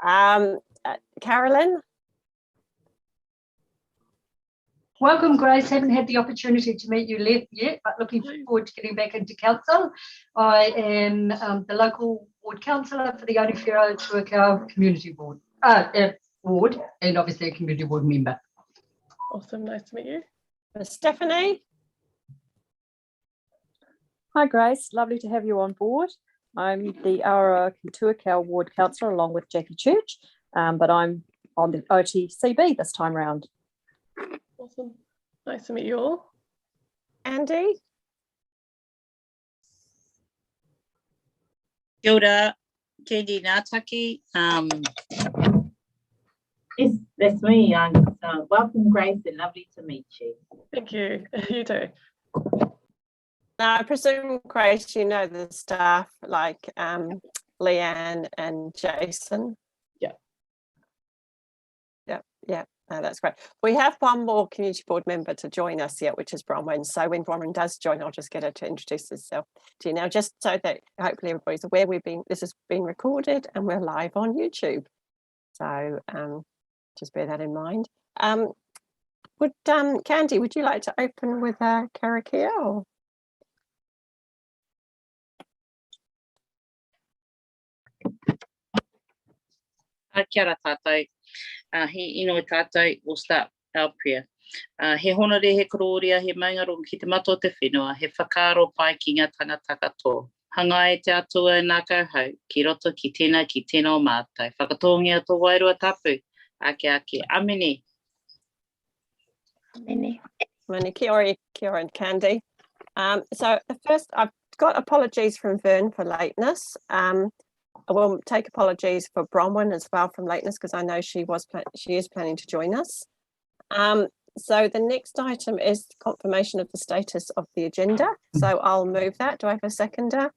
Carolyn? Welcome, Grace. Haven't had the opportunity to meet you yet, but looking forward to getting back into council. I am the local ward councillor for the Onewhero-Tuakau community board, ward, and obviously a community board member. Awesome, nice to meet you. Stephanie? Hi Grace, lovely to have you on board. I'm the Aotearoa ward councillor along with Jackie Church, but I'm on the OTCB this time round. Awesome, nice to meet you all. Andy? Kia ora, Kendi Ngātaki. Yes, that's me. Welcome, Grace, and lovely to meet you. Thank you. You too. Now, I presume, Grace, you know the staff like Leanne and Jason. Yeah. No, that's great. We have one more community board member to join us yet, which is Bronwyn. So when Bronwyn does join, I'll just get her to introduce herself to you now, just so that hopefully everybody's aware this has been recorded and we're live on YouTube. So just bear that in mind. Candy, would you like to open with Karakia? Or? Kia ora tātou. He ino tātou, we'll start our prayer. He honore he kororia, he maungaro ki te mato te whenua, he whakaro pai ki ngā tangata katoa. Hanga e te atua e nā kauhau, ki roto ki tēnā o mātou. Whakatongia tō wairua tapu, ake, amene. Amene. Kia ora and Candy. So the first, I've got apologies from Vern for lateness. I will take apologies for Bronwyn as well from lateness because I know she is planning to join us. So the next item is confirmation of the status of the agenda. So I'll move that. Do I have a seconder?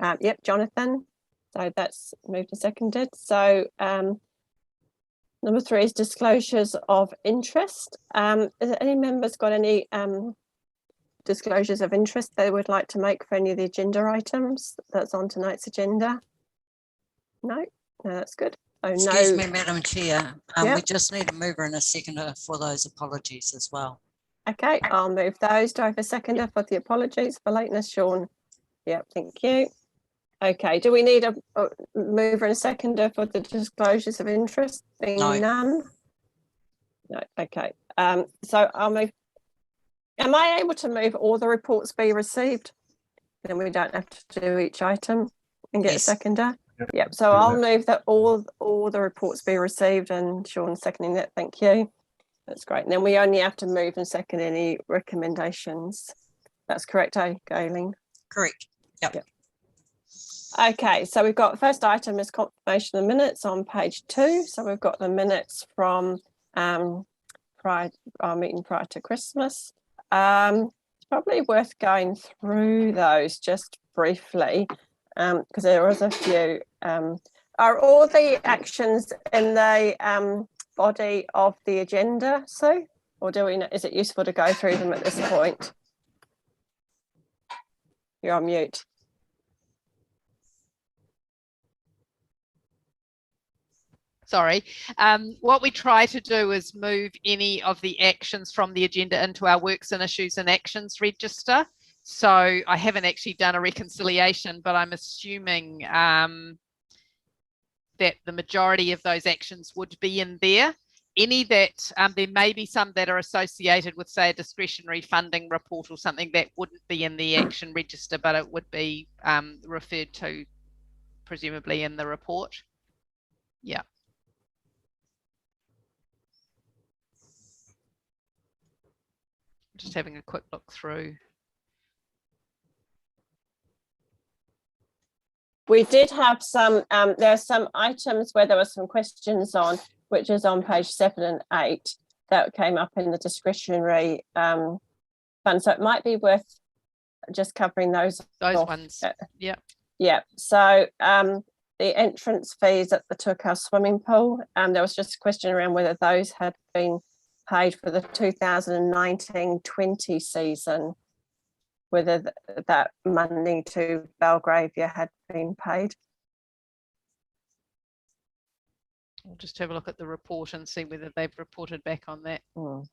Yep, Jonathan. So that's moved and seconded. So number 3 is disclosures of interest. Has any members got any disclosures of interest they would like to make for any of the agenda items that's on tonight's agenda? No, that's good. Oh, Excuse me, Madam Chair. We just need a mover and a seconder for those apologies as well. Okay, I'll move those. Do I have a seconder for the apologies for lateness, Sean? Yep, thank you. Okay, do we need a mover and a seconder for the disclosures of interest? Being none? No, okay. So I'll move. Am I able to move all the reports be received? Then we don't have to do each item and get a seconder. Yep. So I'll move that all the reports be received, and Sean seconding that. Thank you. That's great. And then we only have to move and second any recommendations. That's correct, Galen? Correct. Yep. Okay, so we've got first item is confirmation of minutes on page 2. So we've got the minutes from our meeting prior to Christmas. It's probably worth going through those just briefly because there was a few. Are all the actions in the body of the agenda, Sue? Or is it useful to go through them at this point? You're on mute. Sorry. What we try to do is move any of the actions from the agenda into our works and issues and actions register. So I haven't actually done a reconciliation, but I'm assuming that the majority of those actions would be in there. Any that there may be some that are associated with, say, a discretionary funding report or something that wouldn't be in the action register, but it would be referred to presumably in the report. Yeah. Just having a quick look through. We did have some, there are some items where there were some questions on, which is on page 7 and 8 that came up in the discretionary fund. So it might be worth just covering those ones. Yeah. Yeah. So the entrance fees at the Tuako swimming pool, there was just a question around whether those had been paid for the 2019-20 season, whether that money to Belgravia had been paid. We'll just have a look at the report and see whether they've reported back on that. Mm.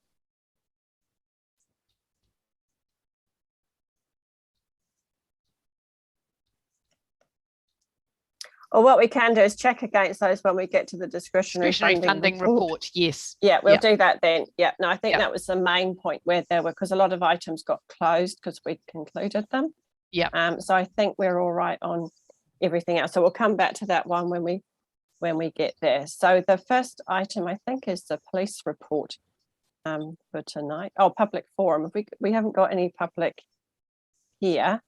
Or what we can do is check against those when we get to the discretionary Funding report. Yes. Yeah, we'll Yep. do that then. Yeah, no, I think Yep. that was the main point where there were, because a lot of items got closed because we concluded them. Yep. So I think we're all right on everything else. So we'll come back to that one when we get there. So the first item I think is the police report for tonight. Oh, public forum. We haven't got any public here.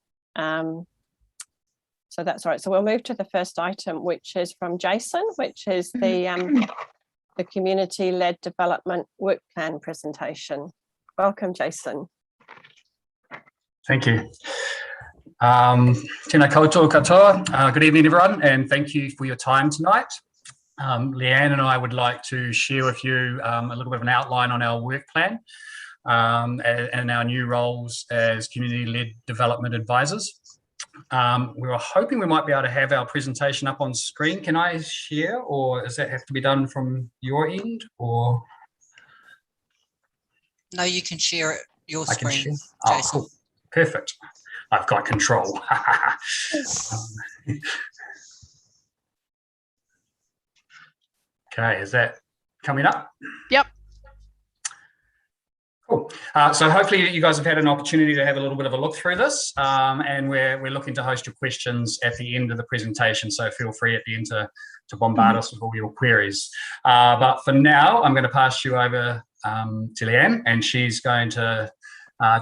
So that's all right. So we'll move to the first item, which is from Jason, which is the community-led development work plan presentation. Welcome, Jason. Thank you. Tēnā koutou katoa. Good evening, everyone, and thank you for your time tonight. Leanne and I would like to share with you a little bit of an outline on our work plan and our new roles as community-led development advisors. We were hoping we might be able to have our presentation up on screen. Can I share, or does that have to be done from your end? Or No, you can share it, your I can screen, share? Jason. Oh, cool. Perfect. I've got control. Okay, is that coming up? Yep. Cool. So hopefully you guys have had an opportunity to have a little bit of a look through this, and we're looking to host your questions at the end of the presentation. So feel free at the end to bombard us with all your queries. But for now, I'm going to pass you over to Leanne, and she's going to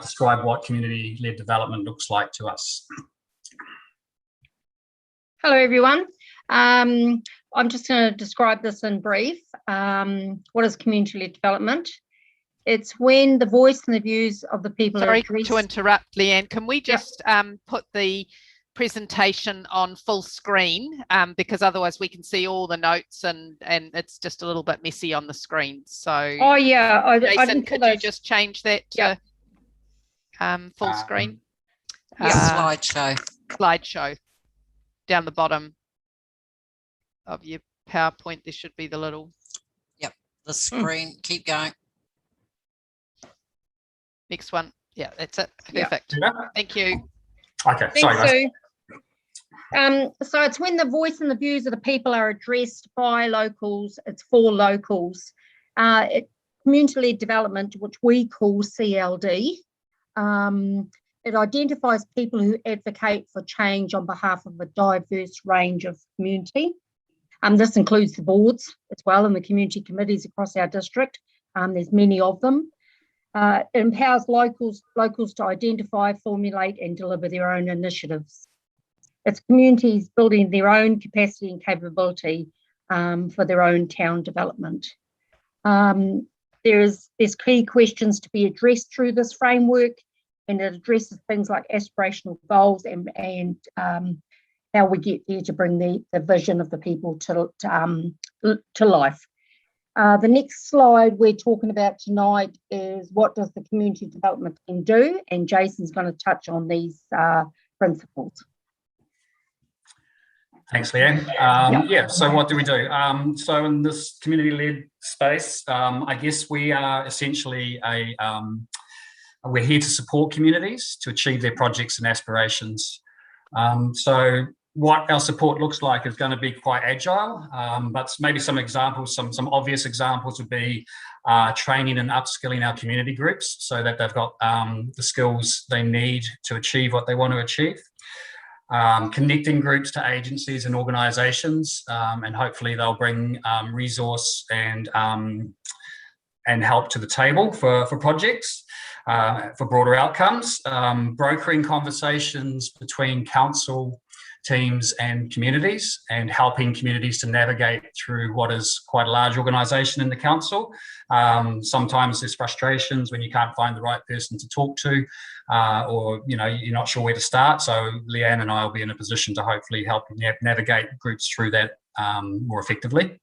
describe what community-led development looks like to us. Hello, everyone. I'm just going to describe this in brief. What is community-led development? It's when the voice and the views of the people are Sorry addressed. to interrupt, Leanne. Can we just put the presentation on full screen, because otherwise we can see all the notes and it's just a little bit messy on the screen. So Oh yeah, I Jason, didn't could put you just change that to full screen? Slideshow. Down the bottom of your PowerPoint, there should be the little. The screen, keep going. Next one. Yeah, that's it. Yeah. Perfect. Thank you. Okay, sorry guys. So it's when the voice and the views of the people are addressed by locals, it's for locals. Community-led development, which we call CLD, it identifies people who advocate for change on behalf of a diverse range of community. This includes the boards as well and the community committees across our district. There's many of them. It empowers locals to identify, formulate and deliver their own initiatives. It's communities building their own capacity and capability for their own town development. There's key questions to be addressed through this framework, and it addresses things like aspirational goals and how we get there to bring the vision of the people to life. The next slide we're talking about tonight is what does the community development team do, and Jason's going to touch on these principles. Thanks, Leanne. Yeah, so what do we do? So in this community-led space, I guess we are essentially we're here to support communities to achieve their projects and aspirations. So what our support looks like is going to be quite agile, but maybe some examples, some obvious examples would be training and upskilling our community groups so that they've got the skills they need to achieve what they want to achieve. Connecting groups to agencies and organisations, and hopefully they'll bring resource and help to the table for projects, for broader outcomes. Brokering conversations between council teams and communities, and helping communities to navigate through what is quite a large organisation in the council. Sometimes there's frustrations when you can't find the right person to talk to, or you're not sure where to start. So Leanne and I will be in a position to hopefully help navigate groups through that more effectively.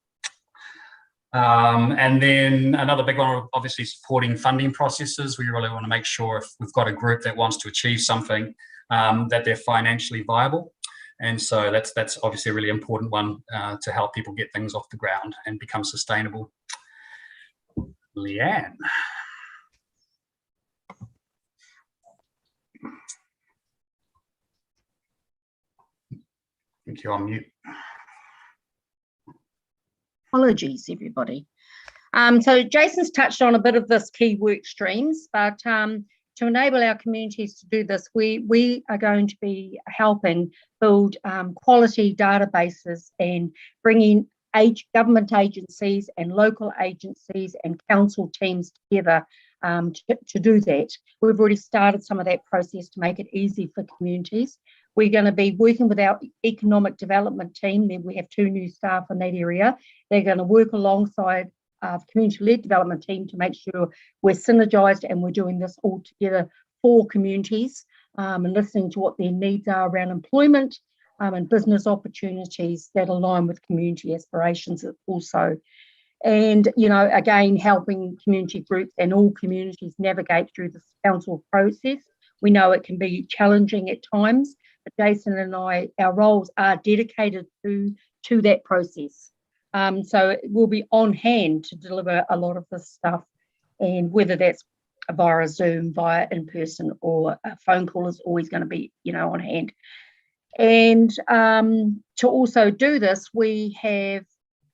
And then another big one, obviously supporting funding processes. We really want to make sure if we've got a group that wants to achieve something, that they're financially viable. And so that's obviously a really important one to help people get things off the ground and become sustainable. Leanne. I think you're on mute. Apologies, everybody. So Jason's touched on a bit of this key work streams, but to enable our communities to do this, we are going to be helping build quality databases and bringing government agencies and local agencies and council teams together to do that. We've already started some of that process to make it easy for communities. We're going to be working with our economic development team. We have 2 new staff in that area. They're going to work alongside our community-led development team to make sure we're synergised and we're doing this all together for communities and listening to what their needs are around employment and business opportunities that align with community aspirations also. And, you know, again, helping community groups and all communities navigate through this council process. We know it can be challenging at times, but Jason and I, our roles are dedicated to that process. So we'll be on hand to deliver a lot of this stuff, and whether that's via Zoom, via in person, or a phone call is always going to be, you know, on hand. And to also do this, we have,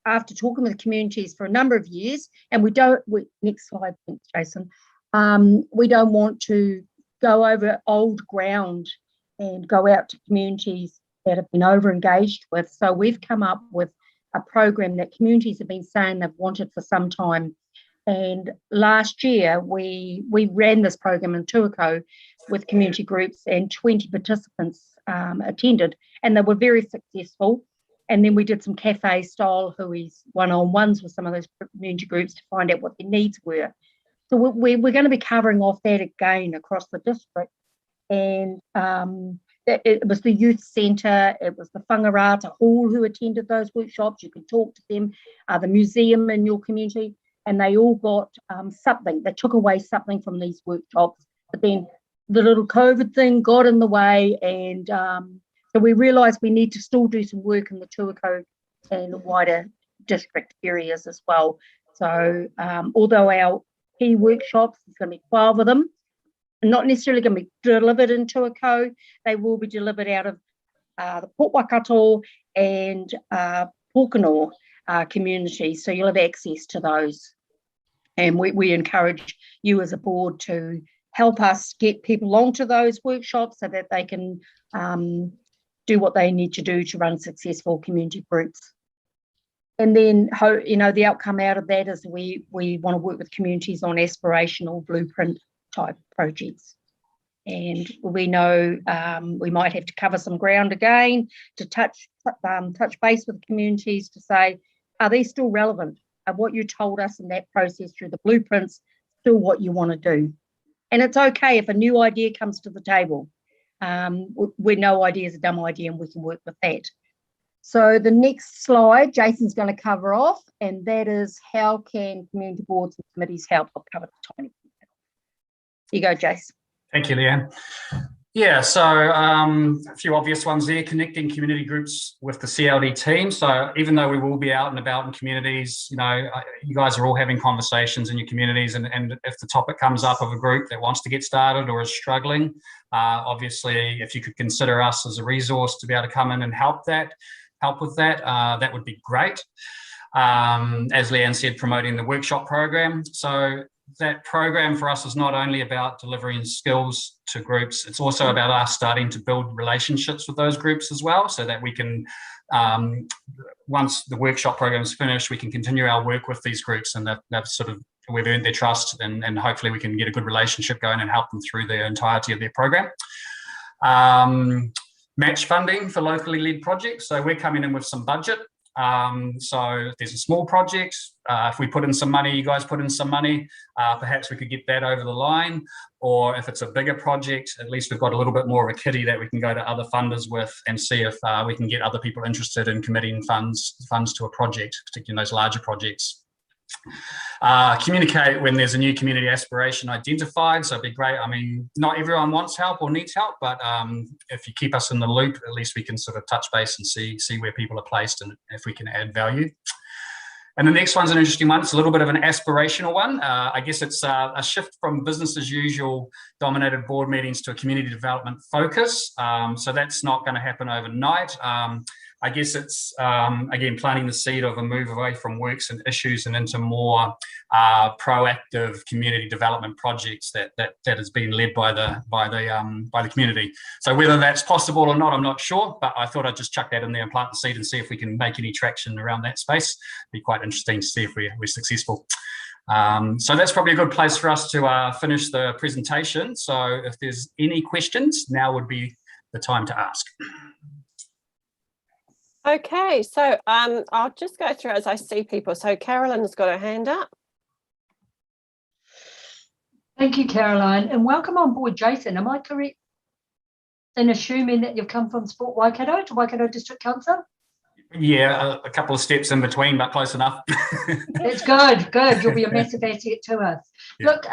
after talking with communities for a number of years, and next slide, thanks, Jason. We don't want to go over old ground and go out to communities that have been over-engaged with. So we've come up with a program that communities have been saying they've wanted for some time. And last year, we ran this program in Tuako with community groups, and 20 participants attended, and they were very successful. And then we did some cafe-style one-on-ones with some of those community groups to find out what their needs were. So we're going to be covering off that again across the district. And it was the youth centre, it was the Whangarata Hall who attended those workshops. You could talk to them, the museum in your community, and they all got something. They took away something from these workshops, but then the little COVID thing got in the way, and so we realised we need to still do some work in the Tuako and the wider district areas as well. So although our key workshops, there's going to be 12 of them, not necessarily going to be delivered in Tuako, they will be delivered out of the Port Waikato and Pōkeno communities, so you'll have access to those. And we encourage you as a board to help us get people onto those workshops so that they can do what they need to do to run successful community groups. And then, you know, the outcome out of that is we want to work with communities on aspirational blueprint type projects. And we know we might have to cover some ground again to touch base with communities to say, are they still relevant? Are what you told us in that process through the blueprints still what you want to do? And it's okay if a new idea comes to the table. No idea is a dumb idea, and we can work with that. So the next slide, Jason's going to cover off, and that is how can community boards and committees help? I'll cover the tiny bit. Here you go, Jason. Thank you, Leanne. Yeah, so a few obvious ones there, connecting community groups with the CLD team. So even though we will be out and about in communities, you know, you guys are all having conversations in your communities, and if the topic comes up of a group that wants to get started or is struggling, obviously, if you could consider us as a resource to be able to come in and help with that, that would be great. As Leanne said, promoting the workshop program. So that program for us is not only about delivering skills to groups, it's also about us starting to build relationships with those groups as well, so that we can, once the workshop program is finished, we can continue our work with these groups, and we've earned their trust, and hopefully we can get a good relationship going and help them through the entirety of their program. Match funding for locally led projects. So we're coming in with some budget. So if there's a small project, if we put in some money, you guys put in some money, perhaps we could get that over the line. Or if it's a bigger project, at least we've got a little bit more of a kitty that we can go to other funders with and see if we can get other people interested in committing funds to a project, particularly in those larger projects. Communicate when there's a new community aspiration identified. So it'd be great. I mean, not everyone wants help or needs help, but if you keep us in the loop, at least we can sort of touch base and see where people are placed and if we can add value. And the next one's an interesting one. It's a little bit of an aspirational one. I guess it's a shift from business as usual dominated board meetings to a community development focus. So that's not going to happen overnight. I guess it's, again, planting the seed of a move away from works and issues and into more proactive community development projects that has been led by the community. So whether that's possible or not, I'm not sure, but I thought I'd just chuck that in there and plant the seed and see if we can make any traction around that space. Be quite interesting to see if we're successful. So that's probably a good place for us to finish the presentation. So if there's any questions, now would be the time to ask. Okay, so I'll just go through as I see people. So Carolyn's got her hand up. Thank you, Caroline, and welcome on board, Jason. Am I correct in assuming that you've come from Sport Waikato to Waikato District Council? Yeah, a couple of steps in between, but close enough. It's good. You'll be a massive asset to us. Yeah. Look,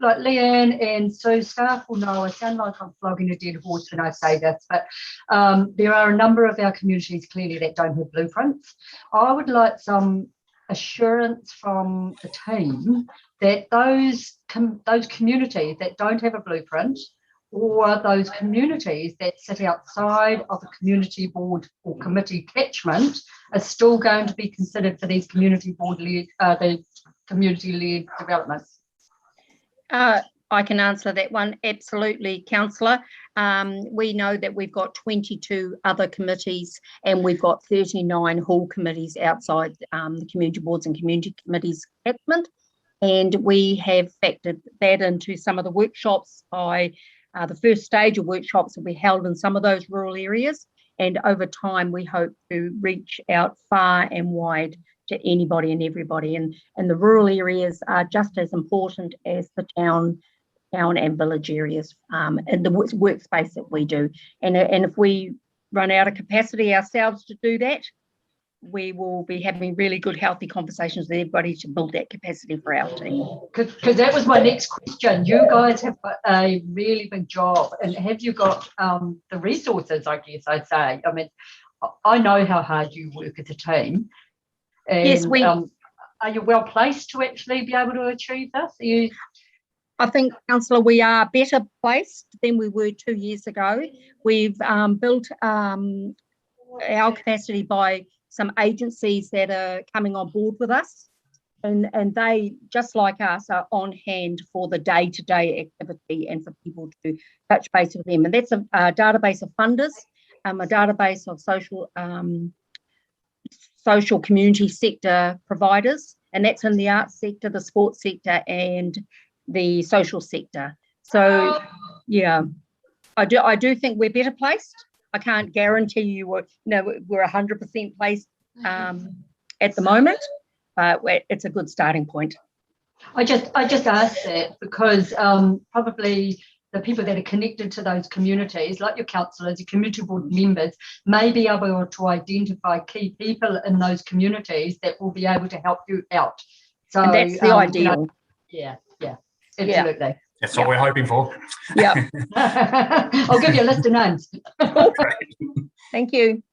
like Leanne and Sue, staff will know I sound like I'm flogging a dead horse when I say this, but there are a number of our communities clearly that don't have blueprints. I would like some assurance from the team that those communities that don't have a blueprint, or those communities that sit outside of a community board or committee catchment, are still going to be considered for these community board-led, the community-led developments. I can answer that one. Absolutely, Councillor. We know that we've got 22 other committees and we've got 39 hall committees outside the community boards and community committees catchment. And we have factored that into some of the workshops. The first stage of workshops will be held in some of those rural areas. And over time, we hope to reach out far and wide to anybody and everybody. And the rural areas are just as important as the town and village areas and the workspace that we do. And if we run out of capacity ourselves to do that, we will be having really good, healthy conversations with everybody to build that capacity for our team. Because that was my next question. You guys have got a really big job, and have you got the resources, I guess I'd say? I mean, I know how hard you work as a team. And, yes, are you well placed to actually be able to achieve this? I think, Councillor, we are better placed than we were 2 years ago. We've built our capacity by some agencies that are coming on board with us, and they, just like us, are on hand for the day-to-day activity and for people to touch base with them. And that's a database of funders, a database of social community sector providers, and that's in the arts sector, the sports sector, and the social sector. So, yeah, I do think we're better placed. I can't guarantee you we're 100% placed at the moment, but it's a good starting point. I just asked that because probably the people that are connected to those communities, like your councillors, your community board members, may be able to identify key people in those communities that will be able to help you out. So and that's the ideal. Yeah, absolutely. Yeah. That's what we're hoping for. Yeah. I'll give you a list of names. Thank you.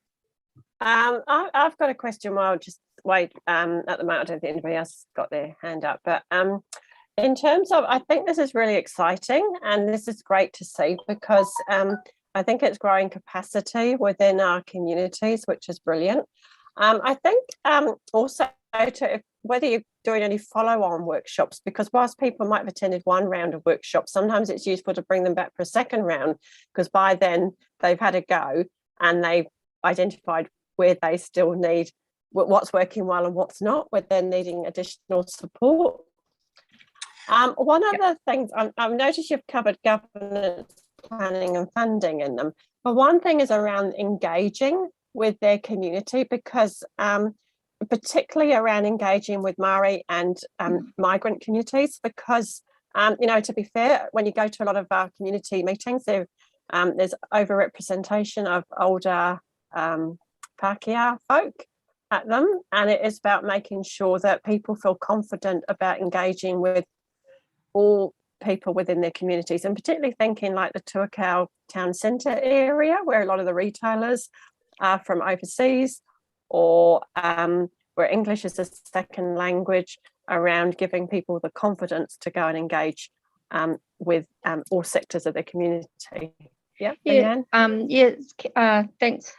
I've got a question while I'll just wait. At the moment, I don't think anybody else has got their hand up, but in terms of, I think this is really exciting and this is great to see because I think it's growing capacity within our communities, which is brilliant. I think also whether you're doing any follow-on workshops, because whilst people might have attended one round of workshops, sometimes it's useful to bring them back for a second round because by then they've had a go and they've identified where they still need what's working well and what's not, where they're needing additional support. One of the things I've noticed you've covered governance, planning and funding in them, but one thing is around engaging with their community because particularly around engaging with Māori and migrant communities because, to be fair, when you go to a lot of our community meetings, there's overrepresentation of older Pākehā folk at them, and it is about making sure that people feel confident about engaging with all people within their communities, and particularly thinking like the Tuakau town centre area, where a lot of the retailers are from overseas, or where English is a second language, around giving people the confidence to go and engage with all sectors of their community. Yeah, yes, thanks,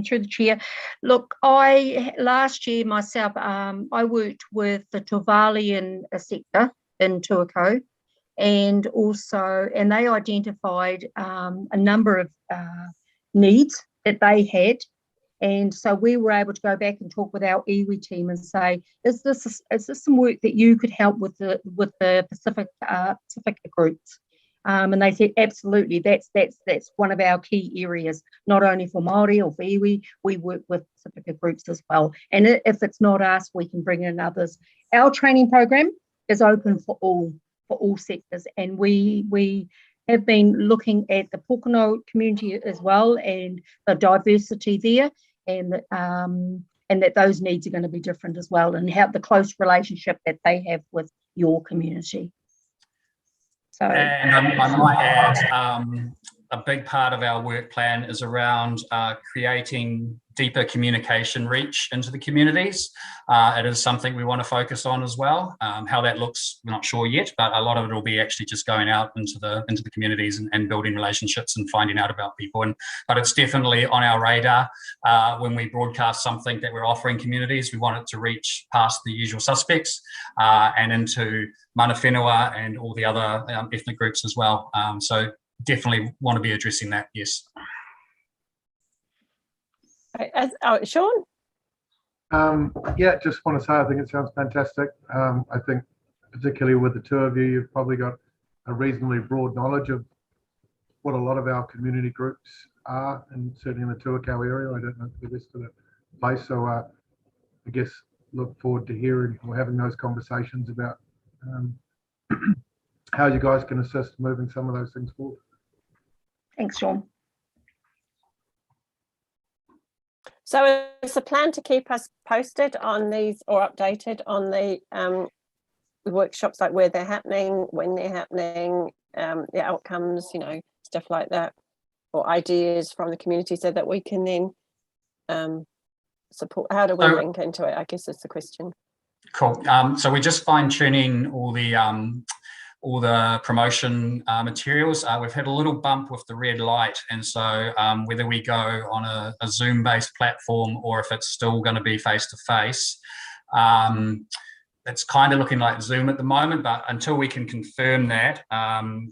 through the chair. Look, last year myself, I worked with the Tuavalian sector in Tuako, and they identified a number of needs that they had. And so we were able to go back and talk with our iwi team and say, is this some work that you could help with the Pacific groups? And they said, absolutely, that's one of our key areas, not only for Māori or for iwi, we work with Pacific groups as well. And if it's not us, we can bring in others. Our training program is open for all sectors, and we have been looking at the Pōkeno community as well, and the diversity there, and that those needs are going to be different as well, and how the close relationship that they have with your community. So, and I might add, a big part of our work plan is around creating deeper communication reach into the communities. It is something we want to focus on as well. How that looks, we're not sure yet, but a lot of it will be actually just going out into the communities and building relationships and finding out about people. But it's definitely on our radar. When we broadcast something that we're offering communities, we want it to reach past the usual suspects and into mana whenua and all the other ethnic groups as well. So definitely want to be addressing that, yes. Sean? Yeah, just want to say I think it sounds fantastic. I think particularly with the two of you, you've probably got a reasonably broad knowledge of what a lot of our community groups are, and certainly in the Tuakau area. I don't know the rest of the place, so I guess look forward to hearing or having those conversations about how you guys can assist moving some of those things forward. Thanks, Sean. So is the plan to keep us posted on these, or updated on the workshops, like where they're happening, when they're happening, the outcomes, stuff like that, or ideas from the community, so that we can then support? How do we link into it, I guess is the question. Cool. So we're just fine-tuning all the promotion materials. We've had a little bump with the red light, and so whether we go on a Zoom-based platform or if it's still going to be face-to-face, it's kind of looking like Zoom at the moment, but until we can confirm that,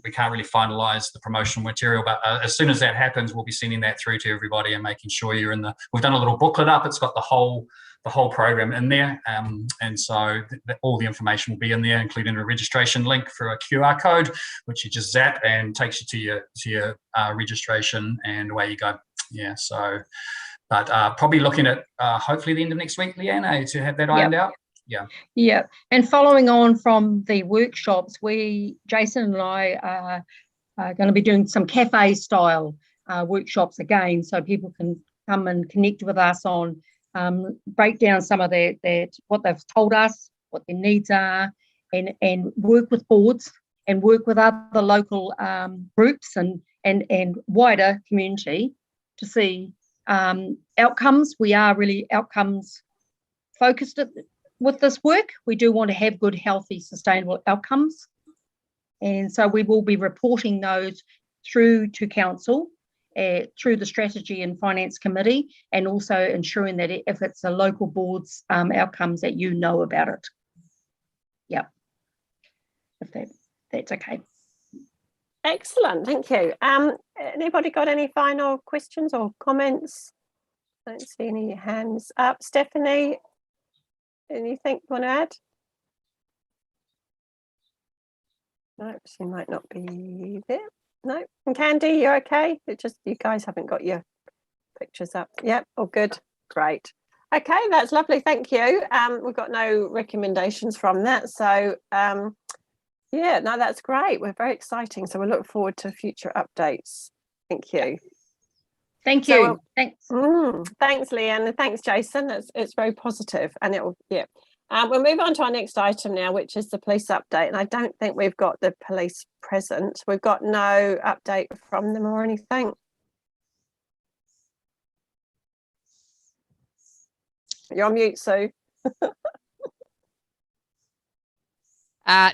we can't really finalise the promotional material. But as soon as that happens, we'll be sending that through to everybody and making sure you're in the... We've done a little booklet up. It's got the whole program in there, and so all the information will be in there, including a registration link for a QR code, which you just zap and takes you to your registration, and away you go. Yeah, so, but probably looking at hopefully the end of next week, Leanne, to have that ironed out. Yeah, and following on from the workshops, Jason and I are going to be doing some cafe style workshops again, so people can come and connect with us on break down some of what they've told us, what their needs are, and work with boards and work with other local groups and wider community to see outcomes. We are really outcomes focused with this work. We do want to have good, healthy, sustainable outcomes, and so we will be reporting those through to council, through the strategy and finance committee, and also ensuring that if it's a local board's outcomes, that you know about it. Yeah, if that's okay. Excellent, thank you. Anybody got any final questions or comments? I don't see any hands up. Stephanie, anything you want to add? No, she might not be there. No, and Candy, you're okay? It's just you guys haven't got your pictures up. Yep, all good, great. Okay, that's lovely, thank you. We've got no recommendations from that, so yeah, no, that's great. We're very exciting, so we look forward to future updates. Thank you. Thank So, you. Thanks. Thanks, Leanne, and thanks, Jason. It's very positive, and it will, yeah. We'll move on to our next item now, which is the police update. And I don't think we've got the police present. We've got no update from them or anything. You're on mute, Sue.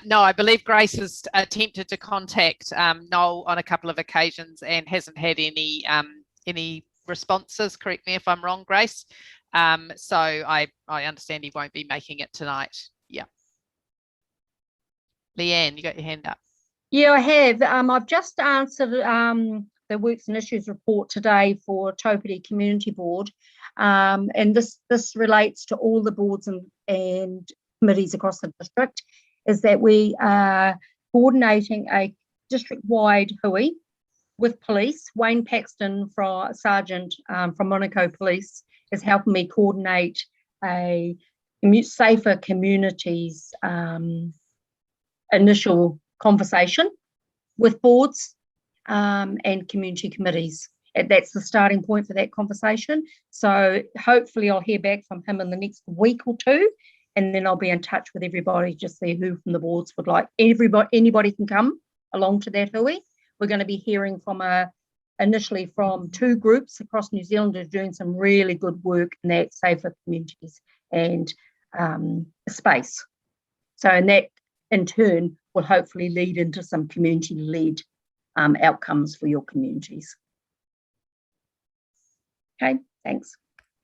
No, I believe Grace has attempted to contact Noel on a couple of occasions and hasn't had any responses. Correct me if I'm wrong, Grace. So I understand he won't be making it tonight. Yeah. Leanne, you got your hand up. Yeah, I have. I've just answered the Works and Issues report today for Taupiti Community Board. And this relates to all the boards and committees across the district, is that we are coordinating a district-wide hui with police. Wayne Paxton, Sergeant from Monaco Police, is helping me coordinate a safer communities initial conversation with boards and community committees. And that's the starting point for that conversation. So hopefully I'll hear back from him in the next week or two, and then I'll be in touch with everybody, just see who from the boards would like. Anybody can come along to that hui. We're going to be hearing from initially from 2 groups across New Zealand who are doing some really good work in that safer communities and space. So, and that in turn will hopefully lead into some community-led outcomes for your communities. Okay, thanks.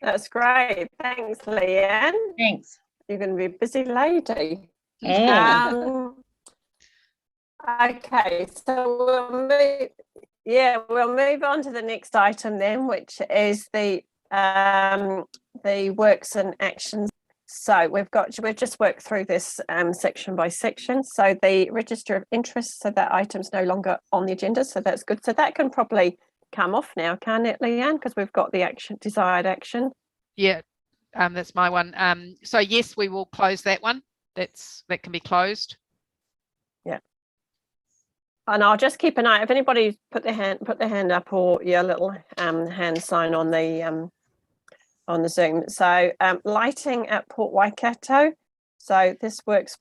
That's great. Thanks, Leanne. Thanks. You're going to be a busy lady. Yeah. Okay, so we'll move on to the next item then, which is the works and actions. So we've just worked through this section by section. So the register of interest, so that item's no longer on the agenda, so that's good. So that can probably come off now, can it, Leanne? Because we've got the desired action. Yeah, that's my one. So yes, we will close that one. That can be closed. Yeah. And I'll just keep an eye. If anybody put their hand up, or your little hand sign on the Zoom. So lighting at Port Waikato. So this work's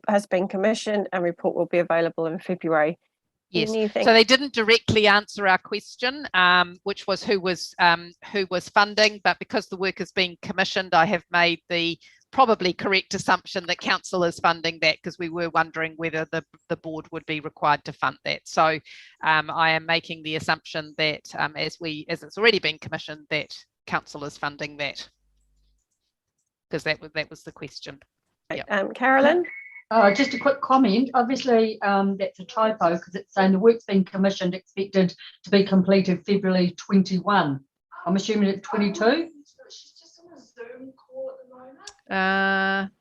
has been commissioned, and report will be available in February. Yes. So they didn't directly answer our question, which was who was funding, but because the work has been commissioned, I have made the probably correct assumption that council is funding that, because we were wondering whether the board would be required to fund that. So I am making the assumption that as it's already been commissioned, that council is funding that, because that was the question. Yep. Carolyn? Just a quick comment. Obviously, that's a typo, because it's saying the work's been commissioned, expected to be completed February 21. I'm assuming it's 22. She's just on a Zoom call at the moment.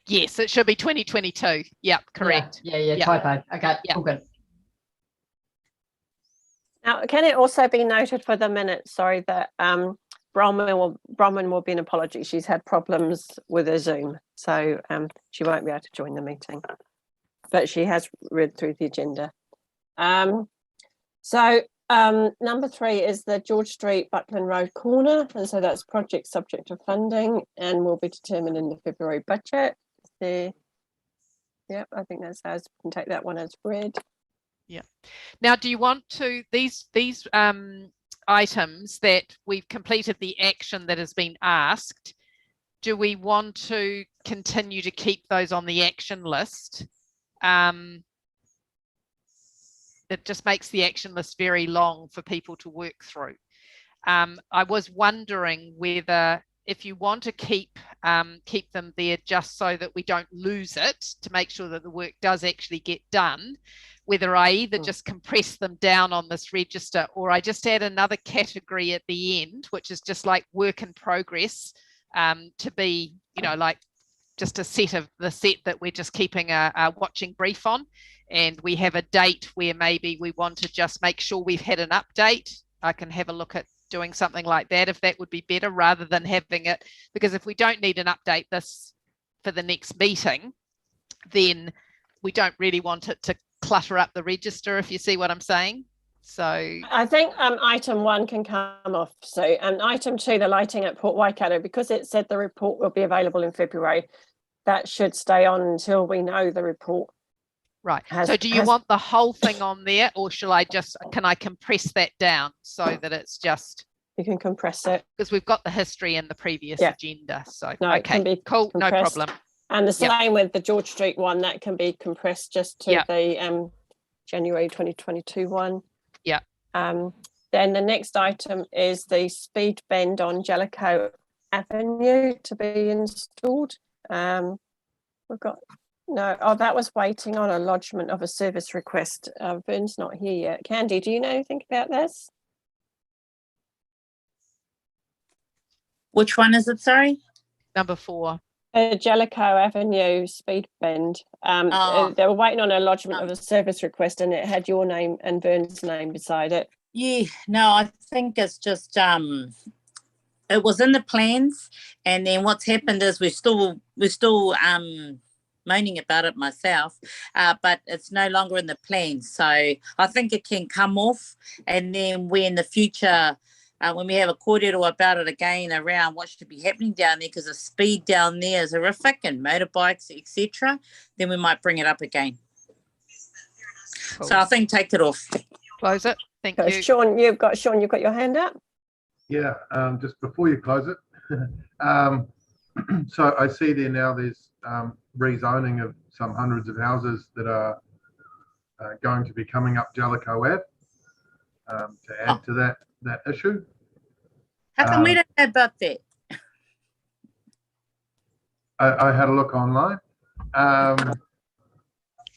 Yes, it should be 2022. Yep, correct. Yeah, yep. Typo. Okay, yep. All good. Now, can it also be noted for the minutes, sorry, that Bronwyn will be an apology. She's had problems with her Zoom, so she won't be able to join the meeting, but she has read through the agenda. Number 3 is the George Street Buckland Road corner, and so that's project subject to funding and will be determined in the February budget. Yep, I think that's as we can take that one as read. Yeah. Now, do you want to these items that we've completed the action that has been asked? Do we want to continue to keep those on the action list? It just makes the action list very long for people to work through. I was wondering whether, if you want to keep them there just so that we don't lose it, to make sure that the work does actually get done, whether I either just compress them down on this register, or I just add another category at the end, which is just like work in progress, to be, like just a set that we're just keeping a watching brief on, and we have a date where maybe we want to just make sure we've had an update. I can have a look at doing something like that, if that would be better, rather than having it, because if we don't need an update this for the next meeting, then we don't really want it to clutter up the register, if you see what I'm saying. So I think item 1 can come off. So item 2, the lighting at Port Waikato, because it said the report will be available in February, that should stay on until we know the report. Right. So do you want the whole thing on there, or can I compress that down so that it's just? You can compress it. Because we've got the history in the previous agenda. So, no, it can be cool, compressed. no problem. And the same with the George Street one, that can be compressed just to the January 2022 one. Yeah. Then the next item is the speed bend on Jellicoe Avenue to be installed. We've got that was waiting on a lodgement of a service request. Vern's not here yet. Candy, do you know anything about this? Which one is it? Sorry. Number 4. Jellicoe Avenue speed bend. They were waiting on a lodgement of a service request, and it had your name and Vern's name beside it. Yeah, no, I think it's just it was in the plans, and then what's happened is we're still moaning about it myself, but it's no longer in the plans. So I think it can come off, and then we in the future, when we have a kōrero about it again around what should be happening down there, because the speed down there is horrific and motorbikes, etc., then we might bring it up again. Cool. So I think take it off. Close it. Thank you. Sean, you've got your hand up. Yeah, just before you close it. So I see there now there's rezoning of some hundreds of houses that are going to be coming up Jellicoe Ave to add to that issue. How come we don't know about that? I had a look online.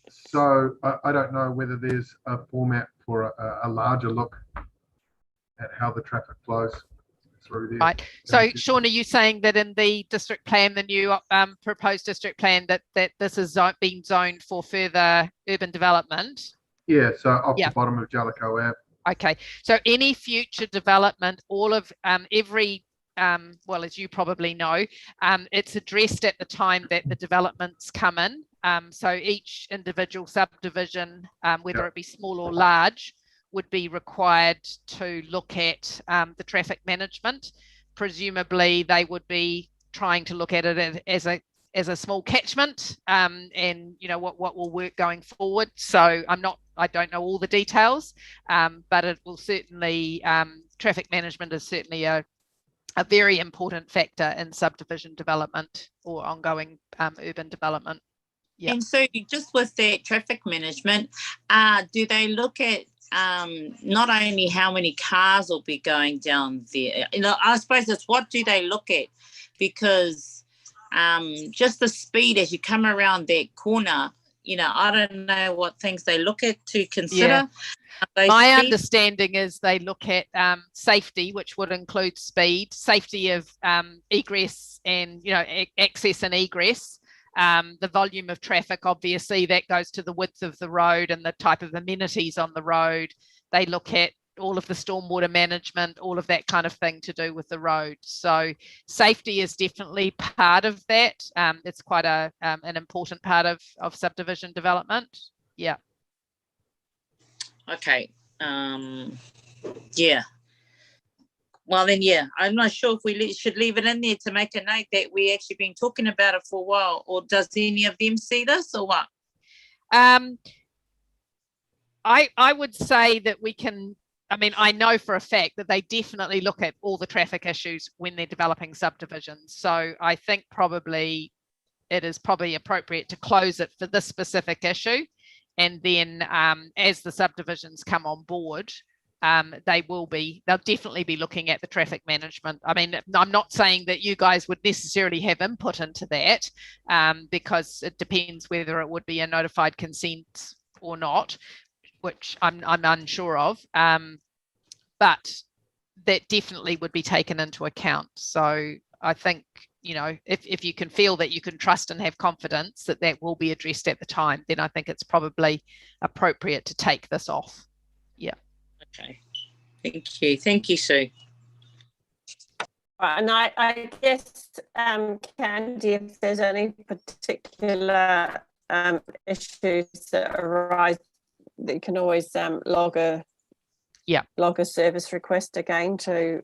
So I don't know whether there's a format for a larger look at how the traffic flows through there. Right. So, Sean, are you saying that in the district plan, the new proposed district plan, that this has been zoned for further urban development? Yeah, so off the bottom of Jellicoe Ave. Okay. So any future development, all of every well, as you probably know, it's addressed at the time that the developments come in. So each individual subdivision, whether it be small or large, would be required to look at the traffic management. Presumably, they would be trying to look at it as a small catchment, and what will work going forward. So I don't know all the details, but it will certainly traffic management is certainly a very important factor in subdivision development or ongoing urban development. Yeah. And so just with that traffic management, do they look at not only how many cars will be going down there? I suppose it's what do they look at? Because just the speed as you come around that corner, I don't know what things they look at to consider. Yeah. My understanding is they look at safety, which would include speed, safety of egress and access and egress, the volume of traffic. Obviously, that goes to the width of the road and the type of amenities on the road. They look at all of the stormwater management, all of that kind of thing to do with the road. So safety is definitely part of that. It's quite an important part of subdivision development. Yeah. Okay. Yeah. Well then, yeah, I'm not sure if we should leave it in there to make a note that we actually been talking about it for a while, or does any of them see this or what? I would say that we can, I know for a fact that they definitely look at all the traffic issues when they're developing subdivisions. So I think probably it is probably appropriate to close it for this specific issue. And then as the subdivisions come on board, they'll definitely be looking at the traffic management. I'm not saying that you guys would necessarily have input into that, because it depends whether it would be a notified consent or not, which I'm unsure of. But that definitely would be taken into account. So I think, if you can feel that you can trust and have confidence that that will be addressed at the time, then I think it's probably appropriate to take this off. Yeah. Okay. Thank you. Thank you, Sue. And I guess, Candy, if there's any particular issues that arise, you can always log a log a service request again to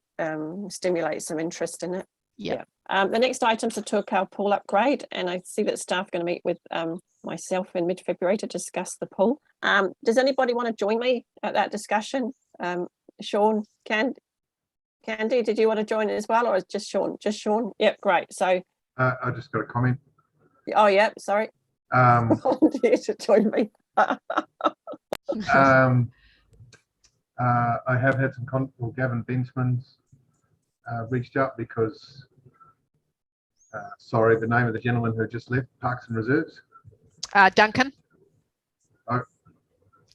stimulate some interest in it. Yeah. The next item's a Tuako pool upgrade, and I see that staff are going to meet with myself in mid-February to discuss the pool. Does anybody want to join me at that discussion? Sean, Candy, did you want to join as well, or is just Sean? Just Sean? Yep, great. So I just got a comment. oh yeah, sorry. Volunteer to join me. I have had some Gavin Benjamin's reached out because sorry, the name of the gentleman who just left Parks and Reserves. Duncan. Oh.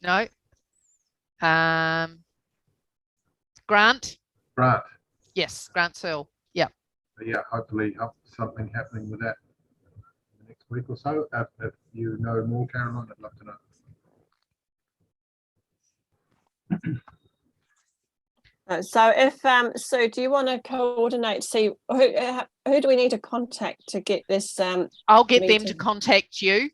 No. Grant. Grant. Yes, Grant Searle. Yeah. Yeah, hopefully something happening with that in the next week or so. If you know more, Caroline, I'd love to know. So if Sue, do you want to coordinate? See who do we need to contact to get this? I'll get them to meeting? contact you.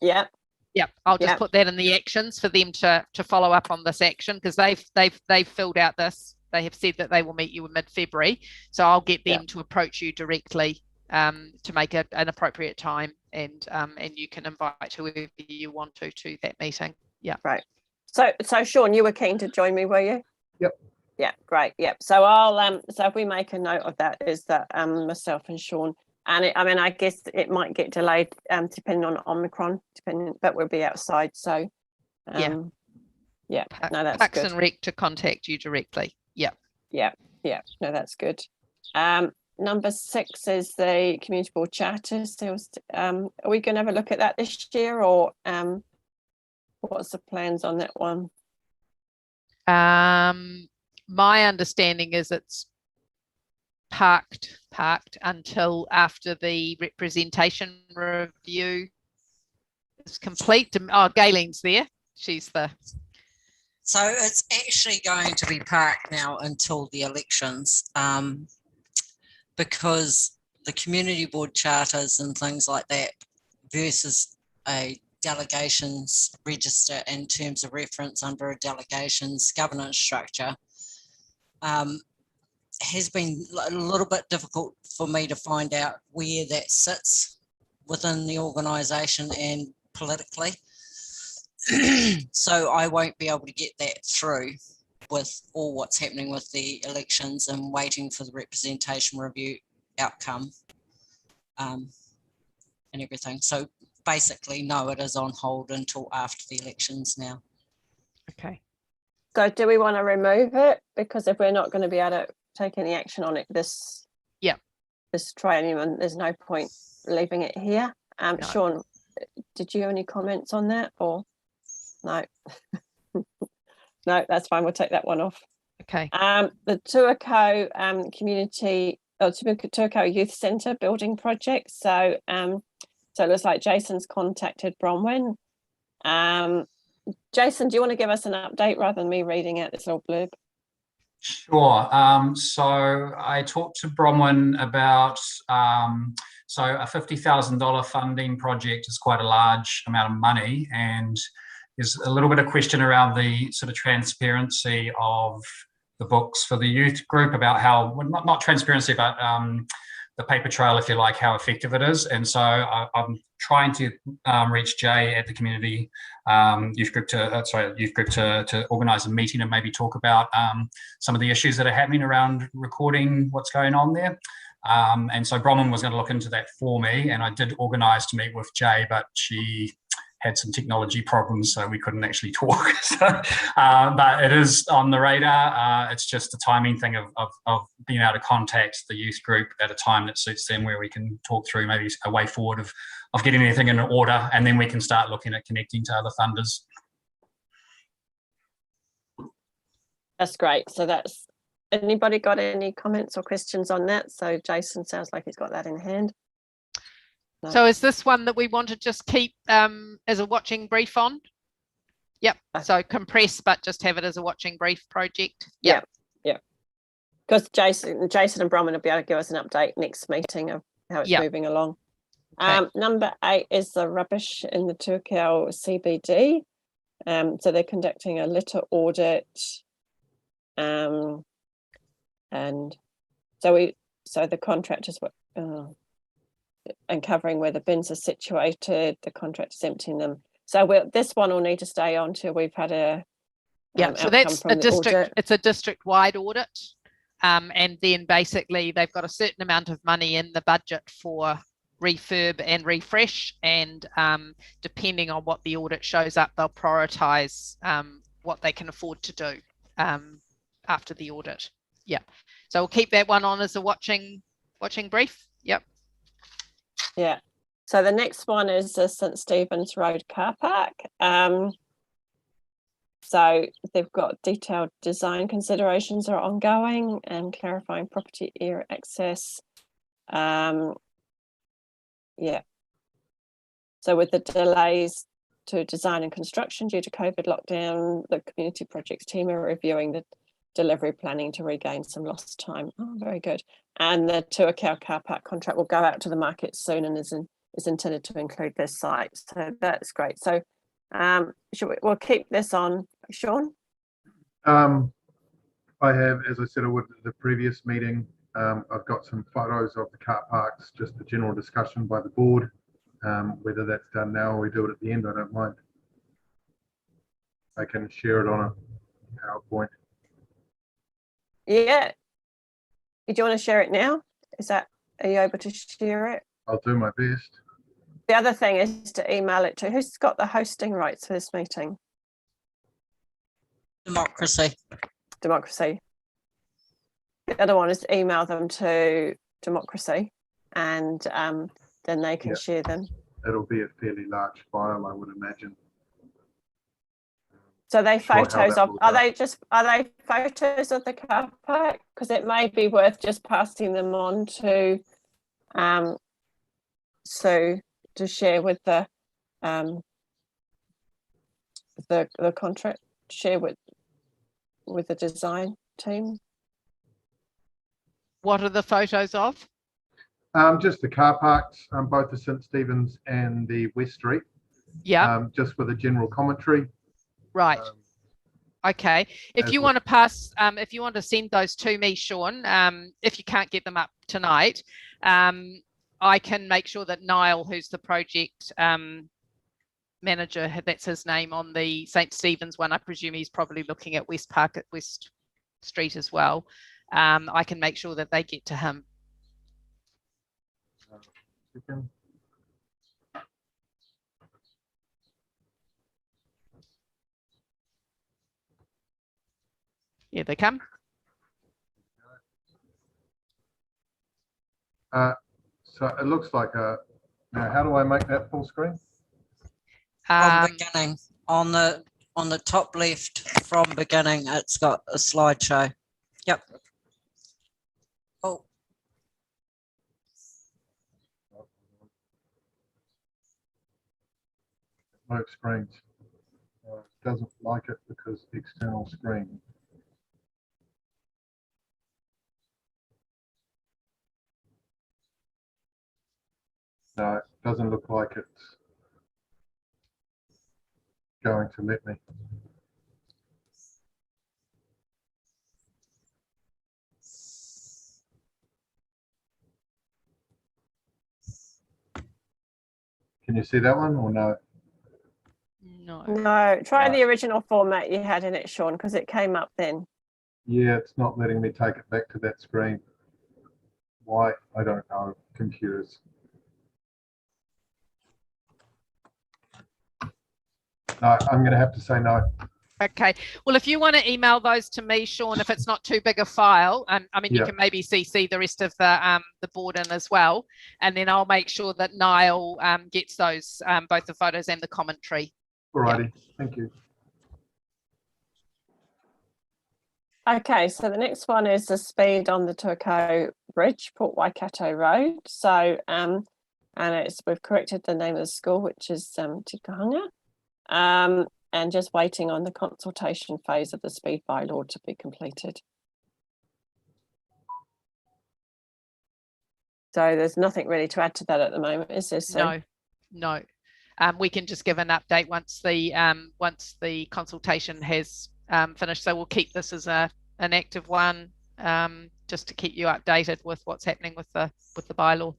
Yeah. Yep, I'll just put that in the actions for them to follow up on this action, because they've filled out this. They have said that they will meet you in mid-February, so I'll get them to approach you directly to make an appropriate time, and you can invite whoever you want to that meeting. Yeah, right. So Sean, you were keen to join me, were you? Yep. Yeah, great. Yep. So I'll so if we make a note of that, is that myself and Sean, and I mean I guess it might get delayed depending on Omicron, but we'll be outside. So no, that's Parks good. and Rec to contact you directly. Yeah. No, that's good. Number 6 is the community board charter. So are we going to have a look at that this year, or what's the plans on that one? My understanding is it's parked until after the representation review is complete. Oh, Galen's there. She's the... So it's actually going to be parked now until the elections, because the community board charters and things like that versus a delegations register in terms of reference under a delegations governance structure has been a little bit difficult for me to find out where that sits within the organisation and politically. So I won't be able to get that through with all what's happening with the elections and waiting for the representation review outcome and everything. So basically, no, it is on hold until after the elections now. Okay. So do we want to remove it? Because if we're not going to be able to take any action on it this triennium, there's no point leaving it here. No. Sean, did you have any comments on that, or no? No, that's fine. We'll take that one off. Okay. The Tuako Tuako Youth Centre building project. So so it looks like Jason's contacted Bronwyn. Jason, do you want to give us an update rather than me reading out this little blurb? Sure. So I talked to Bronwyn about so a $50,000 funding project is quite a large amount of money, and there's a little bit of question around the sort of transparency of the books for the youth group about how, well, not transparency, but the paper trail, if you like, how effective it is. And so I'm trying to reach Jay at the community youth group to organise a meeting and maybe talk about some of the issues that are happening around recording what's going on there. And so Bronwyn was going to look into that for me, and I did organise to meet with Jay, but she had some technology problems, so we couldn't actually talk. So, but it is on the radar. It's just a timing thing of being able to contact the youth group at a time that suits them, where we can talk through maybe a way forward of getting anything in order, and then we can start looking at connecting to other funders. That's great. So that's, anybody got any comments or questions on that? So Jason sounds like he's got that in hand. No. So is this one that we want to just keep as a watching brief on? Yep. So compress, but just have it as a watching brief project. Yep. Yeah. Because Jason and Bronwyn will be able to give us an update next meeting of how it's moving along. Okay. Number 8 is the rubbish in the Tuakau CBD. So they're conducting a litter audit And so the contractors were and covering where the bins are situated, the contractors emptying them. So this one will need to stay on till we've had a so that's a district. It's a district-wide audit, and then basically they've got a certain amount of money in the budget for refurb and refresh, and depending on what the audit shows up, they'll prioritise what they can afford to do after the audit. Yeah, so we'll keep that one on as a watching brief. Yep. Yeah. So the next one is the St Stephen's Road car park. So they've got detailed design considerations are ongoing and clarifying property area access. Yeah. So with the delays to design and construction due to COVID lockdown, the community projects team are reviewing the delivery planning to regain some lost time. Oh, very good. And the Tuako car park contract will go out to the market soon and is intended to include this site. So that's great. So we'll keep this on, Sean? I have, as I said, I would at the previous meeting, I've got some photos of the car parks, just a general discussion by the board. Whether that's done now or we do it at the end, I don't mind. I can share it on a PowerPoint. Yeah. Do you want to share it now? Are you able to share it? I'll do my best. The other thing is to email it to who's got the hosting rights for this meeting? Democracy. Democracy. The other one is to email them to Democracy, and then they can share them. It'll be a fairly large file, I would imagine. So they photos of, are they photos of the car park? Because it may be worth just passing them on to Sue to share with the contract, share with the design team. What are the photos of? Just the car parks, both the St Stephen's and the West Street. Yeah. Just with a general commentary. Right. Okay. If you want to pass, if you want to send those to me, Sean, if you can't get them up tonight, I can make sure that Niall, who's the project manager, that's his name on the St Stephen's one. I presume he's probably looking at West Park at West Street as well. I can make sure that they get to him. Here they come. So it looks like now how do I make that full screen? From beginning, on the top left from beginning, it's got a slideshow. Yep. Oh. No screens. Doesn't like it because external screen. No, it doesn't look like it's going to let me. Can you see that one or no? No, try the original format you had in it, Sean, because it came up then. Yeah, it's not letting me take it back to that screen. Why? I don't know. Computers. No, I'm going to have to say no. Okay. Well, if you want to email those to me, Sean, if it's not too big a file, I mean, you can maybe CC the rest of the board in as well, and then I'll make sure that Niall gets those, both the photos and the commentary. Alrighty, thank you. Okay, so the next one is the speed on the Tuako Bridge, Port Waikato Road. So, and we've corrected the name of the school, which is Tikahanga, and just waiting on the consultation phase of the speed bylaw to be completed. So there's nothing really to add to that at the moment, is there, Sue? No. We can just give an update once the consultation has finished. So we'll keep this as a an active one, just to keep you updated with what's happening with the bylaw.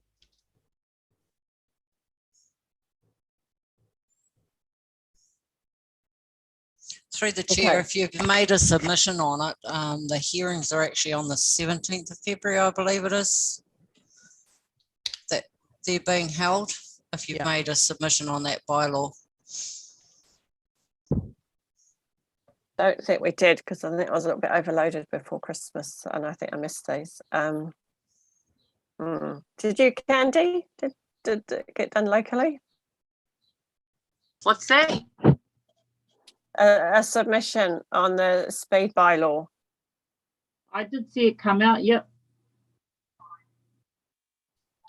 Through the chair, Okay. if you've made a submission on it, the hearings are actually on the 17th of February, I believe it is, that they're being held, if you've made a submission on that bylaw. Don't think we did, because I think I was a little bit overloaded before Christmas, and I think I missed these. Did you, Candy? Did it get done locally? What's that? A submission on the speed bylaw. I did see it come out, yep.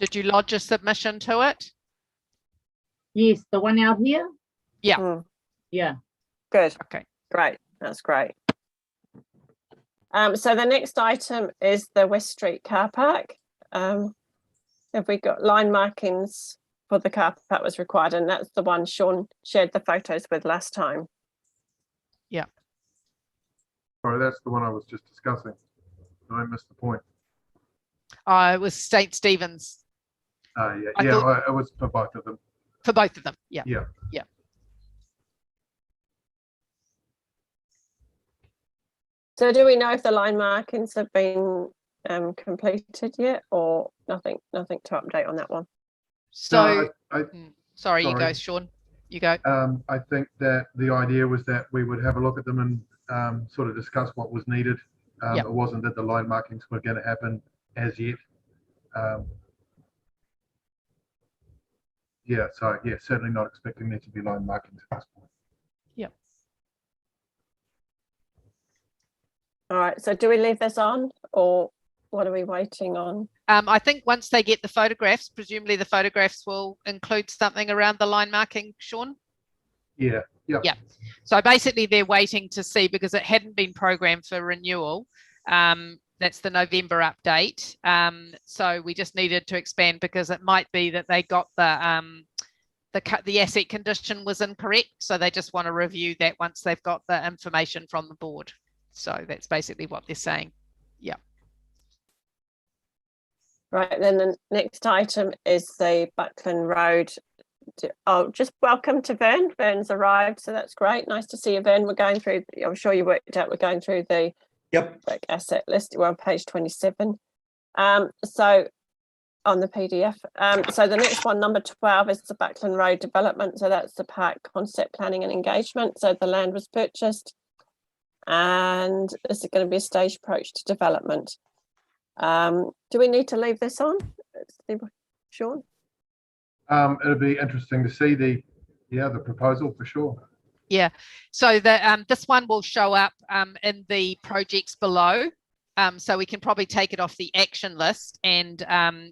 Did you lodge a submission to it? Yes, the one out here? Yeah. Yeah. Good. Okay. Great. That's great. So the next item is the West Street car park. Have we got line markings for the car park was required, and that's the one Sean shared the photos with last time. Yeah. Sorry, that's the one I was just discussing. I missed the point. It was St. Stephen's. It was for both of them. For both of them, yeah. Yeah. Yeah. So do we know if the line markings have been completed yet, or nothing to update on that one? So, No, sorry, you go, Sean. You go. I think that the idea was that we would have a look at them and sort of discuss what was needed. It wasn't that the line markings were going to happen as yet. Certainly not expecting there to be line markings at this point. Yep. All right, so do we leave this on, or what are we waiting on? I think once they get the photographs, presumably the photographs will include something around the line marking, Sean? Yeah. Yep. Yeah. So basically they're waiting to see, because it hadn't been programmed for renewal. That's the November update. So we just needed to expand, because it might be that they got the asset condition was incorrect. So they just want to review that once they've got the information from the board. So that's basically what they're saying. Yeah. Right, then the next item is the Buckland Road. Just welcome to Vern. Vern's arrived, so that's great. Nice to see you, Vern. We're going through, I'm sure you worked out, we're going through the asset list. We're on page 27. So on the PDF. So the next one, number 12, is the Buckland Road development. So that's the park concept planning and engagement. So the land was purchased, and this is going to be a staged approach to development. Do we need to leave this on, Sean? It'll be interesting to see the proposal for sure. Yeah, so the this one will show up in the projects below, so we can probably take it off the action list, and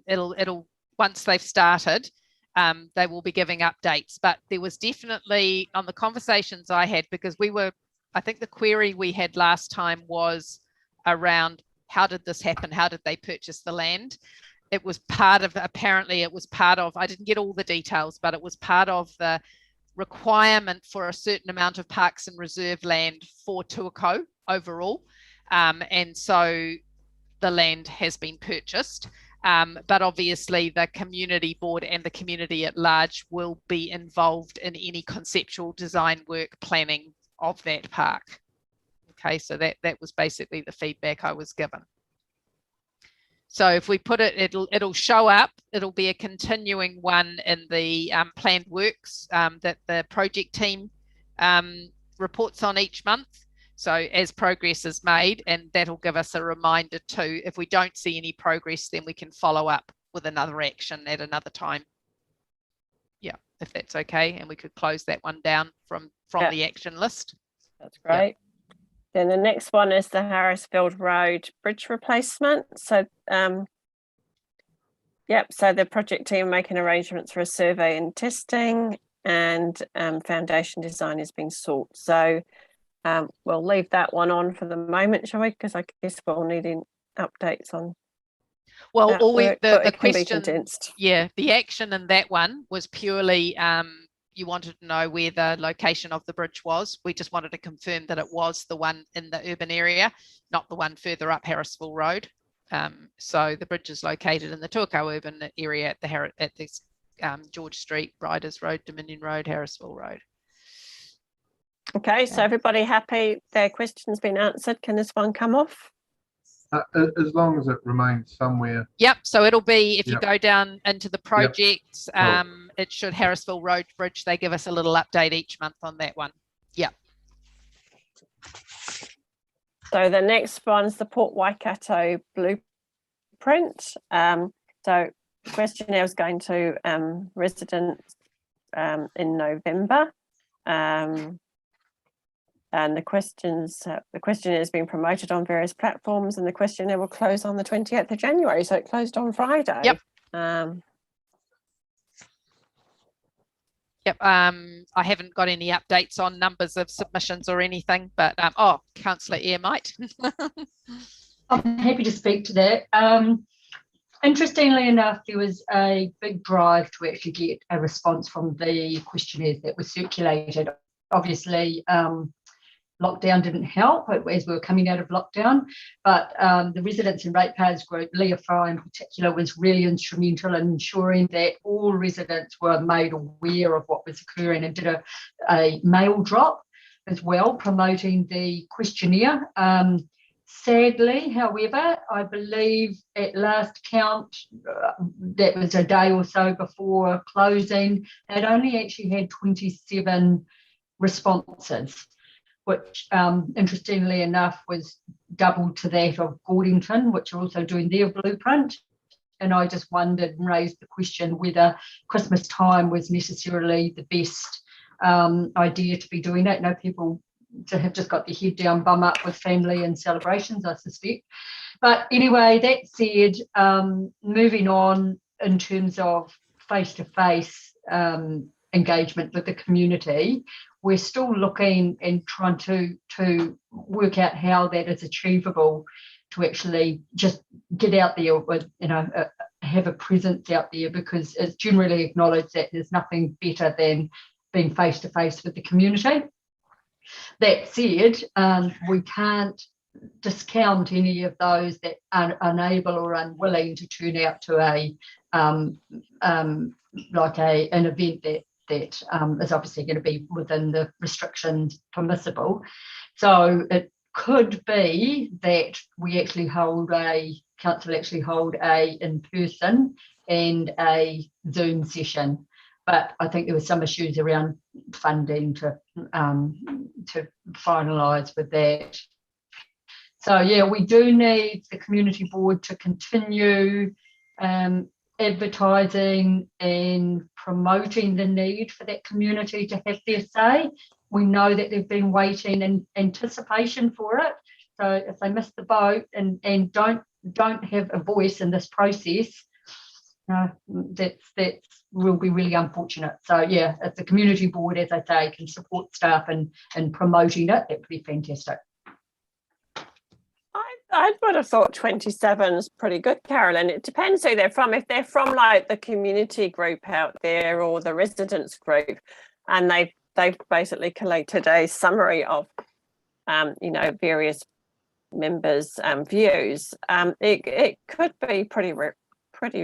it'll once they've started, they will be giving updates. But there was definitely, on the conversations I had, because I think the query we had last time was around, how did this happen? How did they purchase the land? It was part of, apparently it was part of, I didn't get all the details, but it was part of the requirement for a certain amount of parks and reserve land for Tuako overall. And so the land has been purchased. But obviously the community board and the community at large will be involved in any conceptual design work planning of that park. Okay, so that was basically the feedback I was given. So if we put it, it'll show up. It'll be a continuing one in the planned works that the project team reports on each month. So as progress is made, and that'll give us a reminder too. If we don't see any progress, then we can follow up with another action at another time. Yeah, if that's okay, and we could close that one down from the action list. That's great. Yep. Then the next one is the Harrisburg Road bridge replacement. So, so the project team are making arrangements for a survey and testing, and foundation design is being sought. So we'll leave that one on for the moment, shall we? Because I guess we're all needing updates on. Well, all the question, the action in that one was purely you wanted to know where the location of the bridge was. We just wanted to confirm that it was the one in the urban area, not the one further up Harrisville Road. So the bridge is located in the Tuako urban area at the George Street, Riders Road, Dominion Road, Harrisville Road. Okay, so everybody happy? Their question's been answered. Can this one come off? As long as it remains somewhere. Yep, so it'll be, if you go down into the project, Yep. it should Harrisville Road Bridge. They give us a little update each month on that one. Yep. So the next one's the Port Waikato blueprint. So the questionnaire is going to residents in November. And the questionnaire has been promoted on various platforms, and the questionnaire will close on the 28th of January. So it closed on Friday. Yep. Yep. I haven't got any updates on numbers of submissions or anything, but Councillor Eyre might. I'm happy to speak to that. Interestingly enough, there was a big drive to actually get a response from the questionnaires that were circulated. Obviously, lockdown didn't help as we were coming out of lockdown, but the residents and ratepayers group, Leah Fry in particular, was really instrumental in ensuring that all residents were made aware of what was occurring, and did a mail drop as well promoting the questionnaire. Sadly, however, I believe at last count, that was a day or so before closing, they'd only actually had 27 responses, which interestingly enough was double to that of Gordington, which are also doing their blueprint. And I just wondered and raised the question whether Christmas time was necessarily the best idea to be doing it. I know people to have just got their head down, bum up with family and celebrations, I suspect. But anyway, that said, moving on in terms of face-to-face engagement with the community, we're still looking and trying to work out how that is achievable, to actually just get out there with, have a presence out there, because it's generally acknowledged that there's nothing better than being face-to-face with the community. That said, we can't discount any of those that are unable or unwilling to turn out to an event that is obviously going to be within the restrictions permissible. So it could be that we actually council actually hold a in-person and a Zoom session. But I think there were some issues around funding to finalise with that. So yeah, we do need the community board to continue advertising and promoting the need for that community to have their say. We know that they've been waiting in anticipation for it. So if they miss the boat and don't have a voice in this process, that will be really unfortunate. So yeah, if the community board, as I say, can support staff in promoting it, that would be fantastic. I would have thought 27 is pretty good, Carolyn. It depends who they're from. If they're from like the community group out there or the residents group, and they've basically collated a summary of various members' views, it could be pretty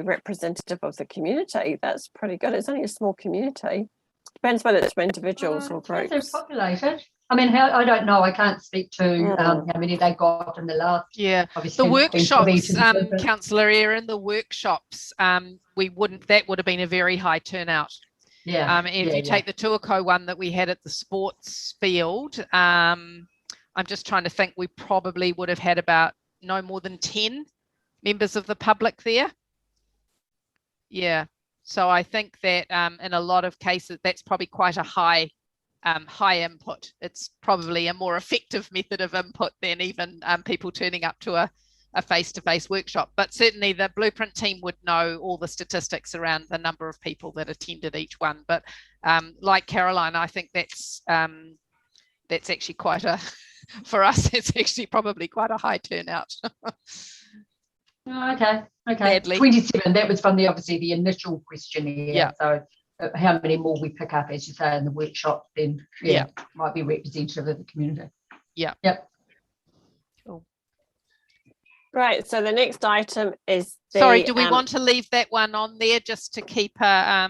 representative of the community. That's pretty good. It's only a small community. Depends whether it's from individuals or groups. They're populated. I mean, I don't know. I can't speak to how many they got in the last. Yeah, the workshops, Councillor Eyre, the workshops, that would have been a very high turnout. Yeah. If you take the Tuako one that we had at the sports field, I'm just trying to think, we probably would have had about no more than 10 members of the public there. Yeah. So I think that in a lot of cases, that's probably quite a high input. It's probably a more effective method of input than even people turning up to a face-to-face workshop. But certainly the blueprint team would know all the statistics around the number of people that attended each one. But like Caroline, I think that's actually quite for us, it's actually probably quite a high turnout. Okay. Badly. 27, that was from obviously the initial questionnaire. Yeah. So how many more we pick up, as you say, in the workshop, then might be representative of the community. Yeah. Yep. Cool. Right. So the next item is sorry, do we want to leave that one on there just to keep a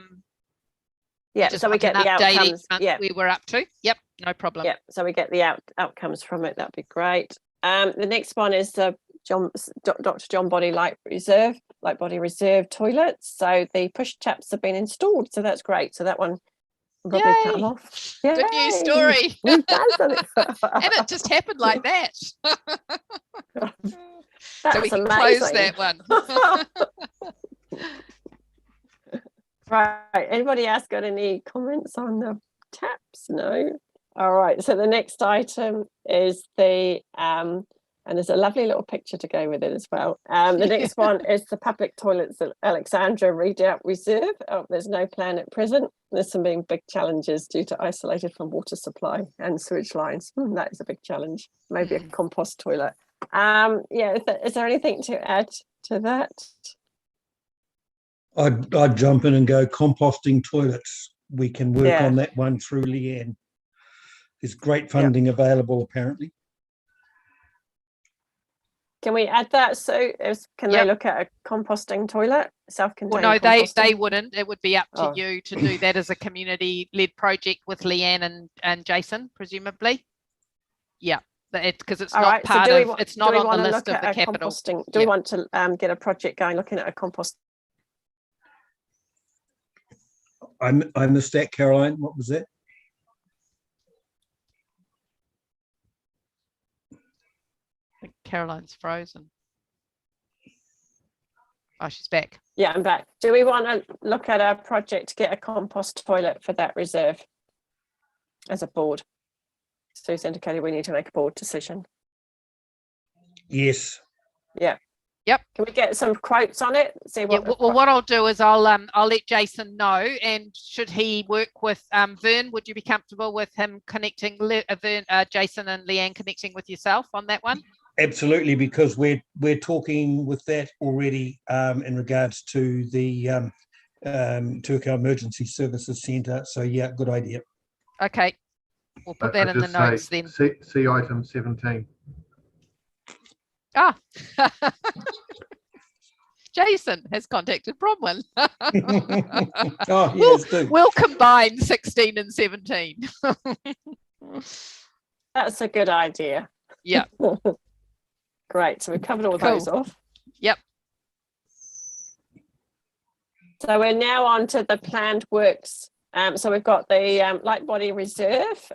just so we get the outcomes. Yeah, we were up to. Yep, no problem. Yep. So we get the outcomes from it. That'd be great. The next one is the Dr. John Body Light Body Reserve toilets. So the push taps have been installed. So that's great. So that one will probably come off. Yay! Good news story. We've done something. And it just happened like that. That's so we can amazing. close that one. Right. Anybody else got any comments on the taps? No. All right. So the next item is the and there's a lovely little picture to go with it as well. The next one is the public toilets at Alexandra Redoubt Reserve. Oh, there's no plan at present. There's some being big challenges due to isolated from water supply and sewage lines. That is a big challenge. Maybe a compost toilet. Is there anything to add to that? I'd jump in and go composting toilets. We can work on that one through Leanne. There's great funding available, apparently. Can we add that? So can they look at a composting toilet, self-contained? Well, no, they wouldn't. It would be up to you to do that as a community-led project with Leanne and Jason, presumably. Yeah, because it's not part of. It's not on the list of the capital. Do we want to get a project going looking at a compost? I missed that, Caroline. What was that? I think Caroline's frozen. Oh, she's back. Yeah, I'm back. Do we want to look at a project to get a compost toilet for that reserve as a board? Sue's indicated we need to make a board decision. Yes. Yeah. Yep. Can we get some quotes on it? See what well, what I'll do is I'll let Jason know, and should he work with Vern, would you be comfortable with him connecting Jason and Leanne connecting with yourself on that one? Absolutely, because we're talking with that already in regards to the Tuako Emergency Services Centre. So yeah, good idea. Okay, we'll put that in the notes then. See item 17. Ah, Jason has contacted Bronwyn. Oh, yes, we'll combine 16 and 17. That's a good idea. Yeah. Great. So we've covered all those off. Yep. So we're now on to the planned works. So we've got the light body reserve.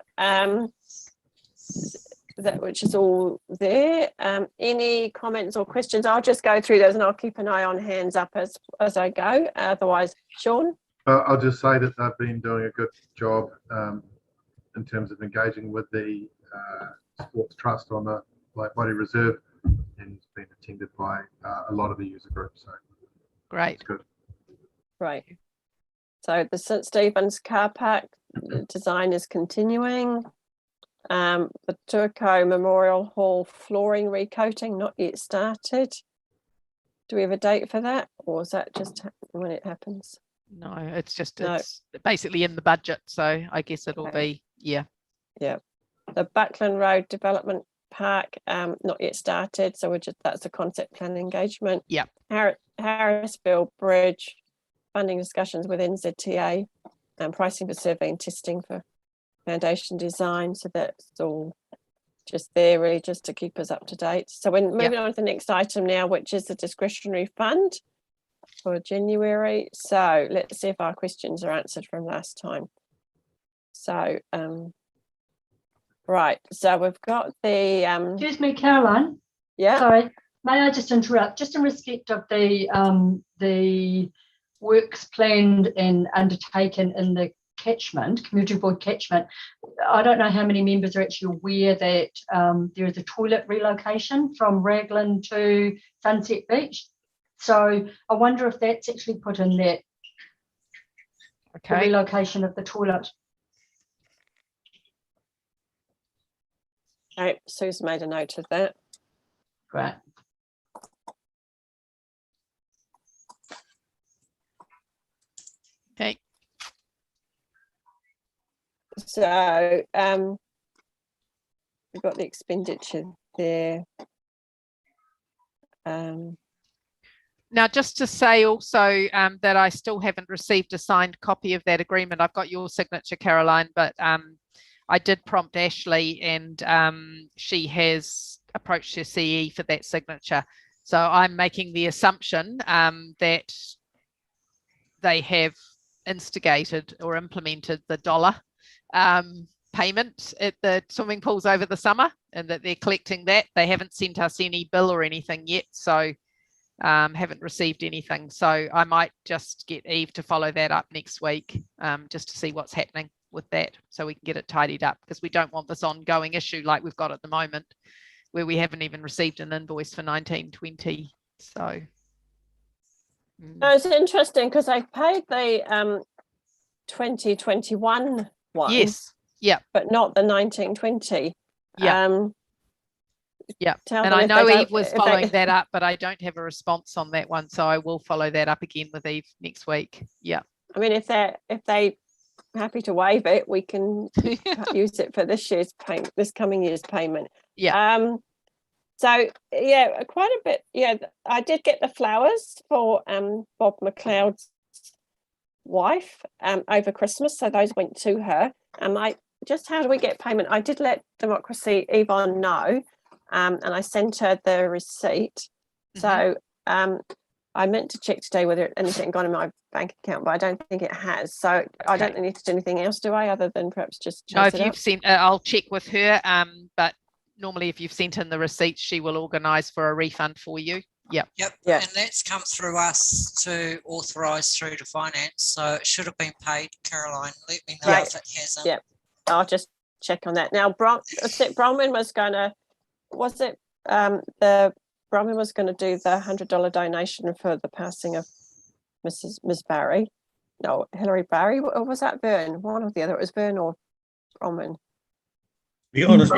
Which is all there. Any comments or questions? I'll just go through those and I'll keep an eye on hands up as I go. Otherwise, Sean? I'll just say that they've been doing a good job in terms of engaging with the Sports Trust on the Light Body Reserve, and it's been attended by a lot of the user groups. So great. Good. Right. So the St. Stephen's car park design is continuing. The Tuako Memorial Hall flooring recoating not yet started. Do we have a date for that, or is that just when it happens? No, it's basically in the budget, so I guess it'll be The Buckland Road Development Park not yet started, so that's a concept plan engagement. Yeah. Harrisburg Bridge funding discussions with NZTA and pricing for survey and testing for foundation design, so that's all just there really just to keep us up to date. So we're moving on to the next item now, which is the discretionary fund for January. So let's see if our questions are answered from last time. So right, so we've got the excuse me, Caroline. Yeah, sorry, may I just interrupt, just in respect of the works planned and undertaken in the catchment, community board catchment. I don't know how many members are actually aware that there is a toilet relocation from Raglan to Sunset Beach. So I wonder if that's actually put in that. Okay. The relocation of the toilet. Okay, Sue's made a note of that. Great. Okay. So we've got the expenditure there. Now, just to say also that I still haven't received a signed copy of that agreement. I've got your signature, Caroline, but I did prompt Ashley, and she has approached her CE for that signature. So I'm making the assumption that they have instigated or implemented the dollar payment at the swimming pools over the summer, and that they're collecting that. They haven't sent us any bill or anything yet, so haven't received anything. So I might just get Eve to follow that up next week, just to see what's happening with that, so we can get it tidied up, because we don't want this ongoing issue like we've got at the moment, where we haven't even received an invoice for 1920. So it's interesting because I paid the 2021 one. Yes. Yeah. But not the 1920. Yeah. Yeah. And I know Eve was following that up, but I don't have a response on that one. So I will follow that up again with Eve next week. Yeah. I mean, if they happy to waive it, we can use it for this year's payment, this coming year's payment. Yeah. So yeah, quite a bit. Yeah, I did get the flowers for Bob McLeod's wife over Christmas, so those went to her. How do we get payment? I did let Democracy Yvonne know, and I sent her the receipt. So I meant to check today whether anything got in my bank account, but I don't think it has. So okay. I don't need to do anything else, do I, other than perhaps just chase if you've sent, I'll check with her. But normally, if you've sent in the receipt, she will organise for a refund for you. Yep. Yep. And that's come through us to authorise through to finance. So it should have been paid, Caroline. Let me know if it hasn't. Yep. I'll just check on that. Now, Bronwyn was going to, Bronwyn was going to do the $100 donation for the passing of Miss Barry. No, Hilary Barry, or was that Vern? One or the other. It was Vern or Bronwyn. To be honest,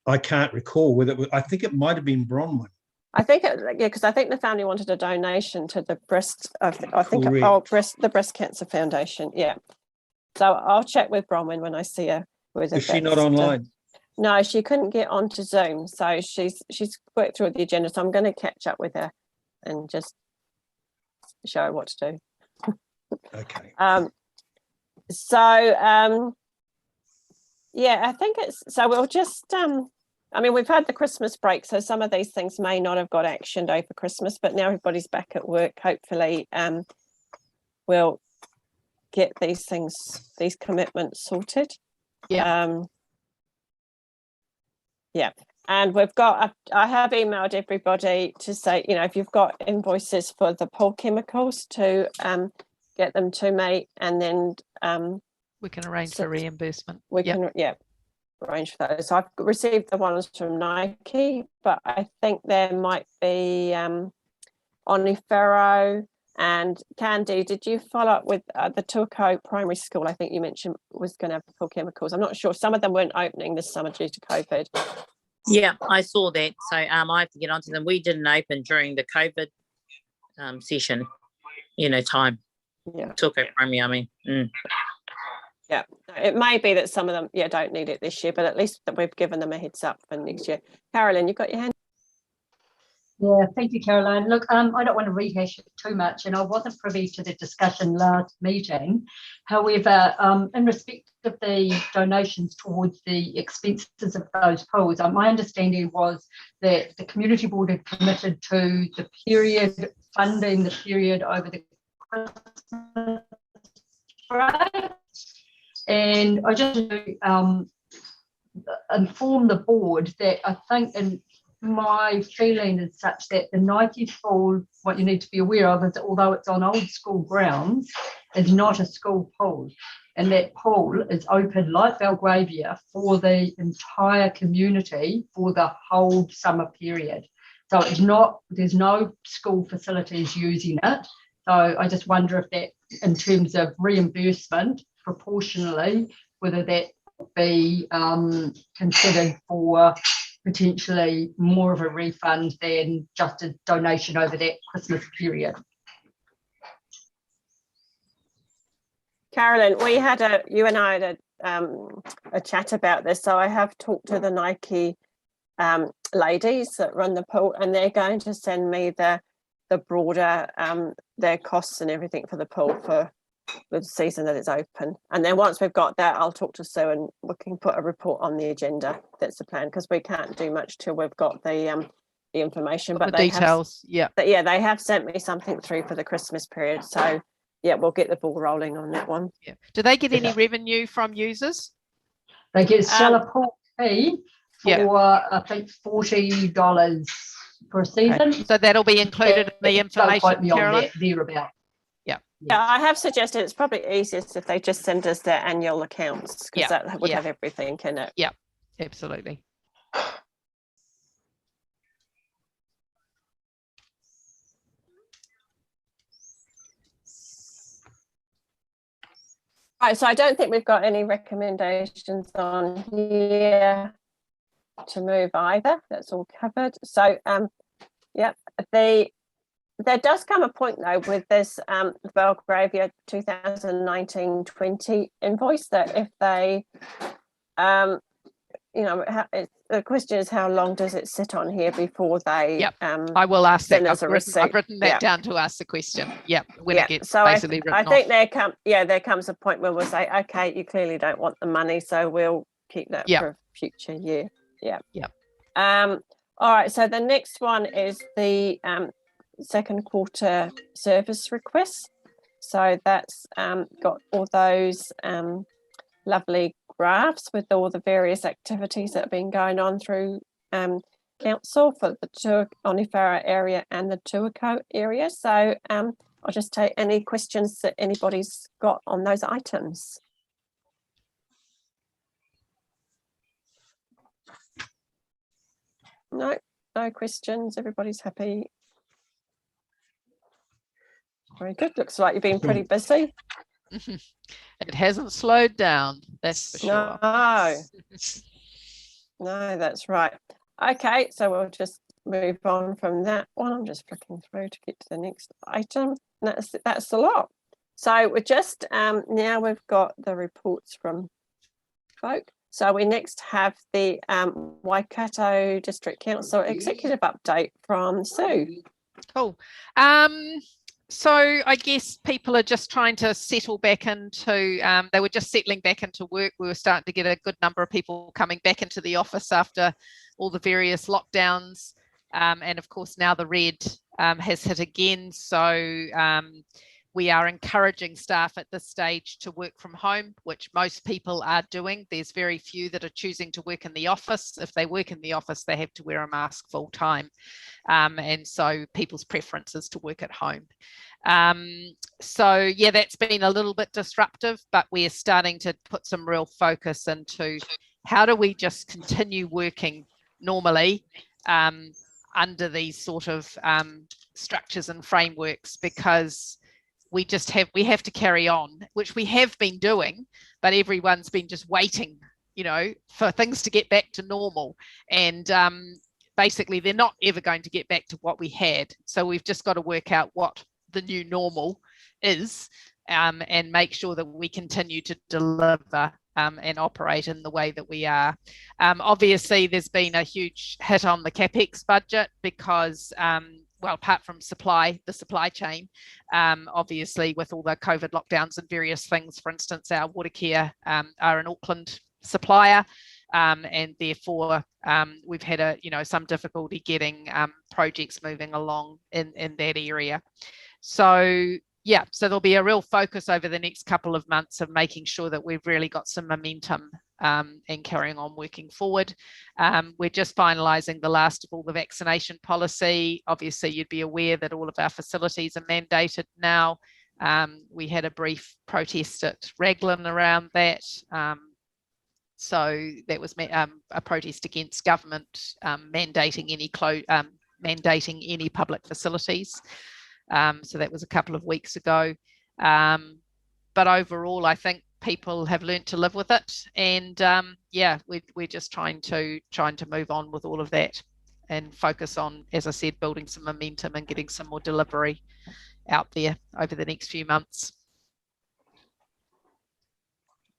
I can't recall whether it was, I think it might have been Bronwyn. I think because I think the family wanted a donation to the the Breast Cancer Foundation. Yeah, so I'll check with Bronwyn when I see her. Is she not online? No, she couldn't get onto Zoom, so she's worked through the agenda. So I'm going to catch up with her and just show her what to do. Okay. Yeah, I think it's so. We'll just I mean, we've had the Christmas break, so some of these things may not have got actioned over Christmas, but now everybody's back at work. Hopefully, we'll get these commitments sorted. Yeah. Yeah. And we've got, I have emailed everybody to say, if you've got invoices for the pool chemicals to get them to me, and then we can arrange for reimbursement. We can, arrange for those. So I've received the ones from Nike, but I think there might be Onewhero and Candy. Did you follow up with the Tuako primary school? I think you mentioned was going to have pool chemicals. I'm not sure. Some of them weren't opening this summer due to COVID. Yeah, I saw that. So I have to get onto them. We didn't open during the COVID session, time. Yeah. Tuako primary, I mean. Yeah, it may be that some of them, don't need it this year, but at least that we've given them a heads up for next year. Carolyn, you've got your hand? Yeah, thank you, Caroline. Look, I don't want to rehash it too much, and I wasn't privy to the discussion last meeting. However, in respect of the donations towards the expenses of those pools, my understanding was that the community board had committed to the period, funding the period over the Christmas break. And I just inform the board that I think, and my feeling is such that the Nike pool, what you need to be aware of is that although it's on old school grounds, it's not a school pool. And that pool is open like Belgravia for the entire community for the whole summer period. So it's not, there's no school facilities using it. So I just wonder if that, in terms of reimbursement, proportionally, whether that would be considered for potentially more of a refund than just a donation over that Christmas period. Carolyn, you and I had a chat about this. So I have talked to the Nike ladies that run the pool, and they're going to send me the broader their costs and everything for the pool for the season that it's open. And then once we've got that, I'll talk to Sue and we can put a report on the agenda. That's the plan, because we can't do much till we've got the information. But the details, they have sent me something through for the Christmas period. So yeah, we'll get the ball rolling on that one. Yeah. Do they get any revenue from users? They get seller pool fee for I think $40 for a season. Okay. So that'll be included in the information, Carolyn? Thereabout. Yeah, I have suggested it's probably easiest if they just send us their annual accounts, because that would have everything in it. Yeah, absolutely. Right, so I don't think we've got any recommendations on here to move either. That's all covered. So there does come a point though with this Belgravia 2019-20 invoice that if they the question is, how long does it sit on here before they I will ask that. I've written that down to ask the question. When it gets so basically written I think there comes a point where we'll say, okay, you clearly don't want the money, so we'll keep that for a future year. All right, so the next one is the second quarter service requests. So that's got all those lovely graphs with all the various activities that have been going on through council for the Onewhero area and the Tuako area. So I'll just take any questions that anybody's got on those items. No questions. Everybody's happy. Very good. Looks like you've been pretty busy. It hasn't slowed down, that's for sure. No, that's right. Okay, so we'll just move on from that one. I'm just flicking through to get to the next item. That's a lot. So we're just now we've got the reports from folk. So we next have the Waikato District Council Executive Update from Sue. Cool. So I guess people are just trying to settle back into, they were just settling back into work. We were starting to get a good number of people coming back into the office after all the various lockdowns. And of course, now the red has hit again. So we are encouraging staff at this stage to work from home, which most people are doing. There's very few that are choosing to work in the office. If they work in the office, they have to wear a mask full time. And so people's preference is to work at home. So yeah, that's been a little bit disruptive, but we're starting to put some real focus into how do we just continue working normally under these sort of structures and frameworks, because we have to carry on, which we have been doing, but everyone's been just waiting, for things to get back to normal. And basically they're not ever going to get back to what we had. So we've just got to work out what the new normal is and make sure that we continue to deliver and operate in the way that we are. Obviously, there's been a huge hit on the CapEx budget because well, apart from the supply chain, obviously with all the COVID lockdowns and various things, for instance, our water care are an Auckland supplier, and therefore we've had some difficulty getting projects moving along in that area. So yeah, so there'll be a real focus over the next couple of months of making sure that we've really got some momentum and carrying on working forward. We're just finalising the last of all the vaccination policy. Obviously, you'd be aware that all of our facilities are mandated now. We had a brief protest at Raglan around that. So that was a protest against government mandating any public facilities. So that was a couple of weeks ago. But overall, I think people have learned to live with it, and yeah, we're just trying to move on with all of that and focus on, as I said, building some momentum and getting some more delivery out there over the next few months.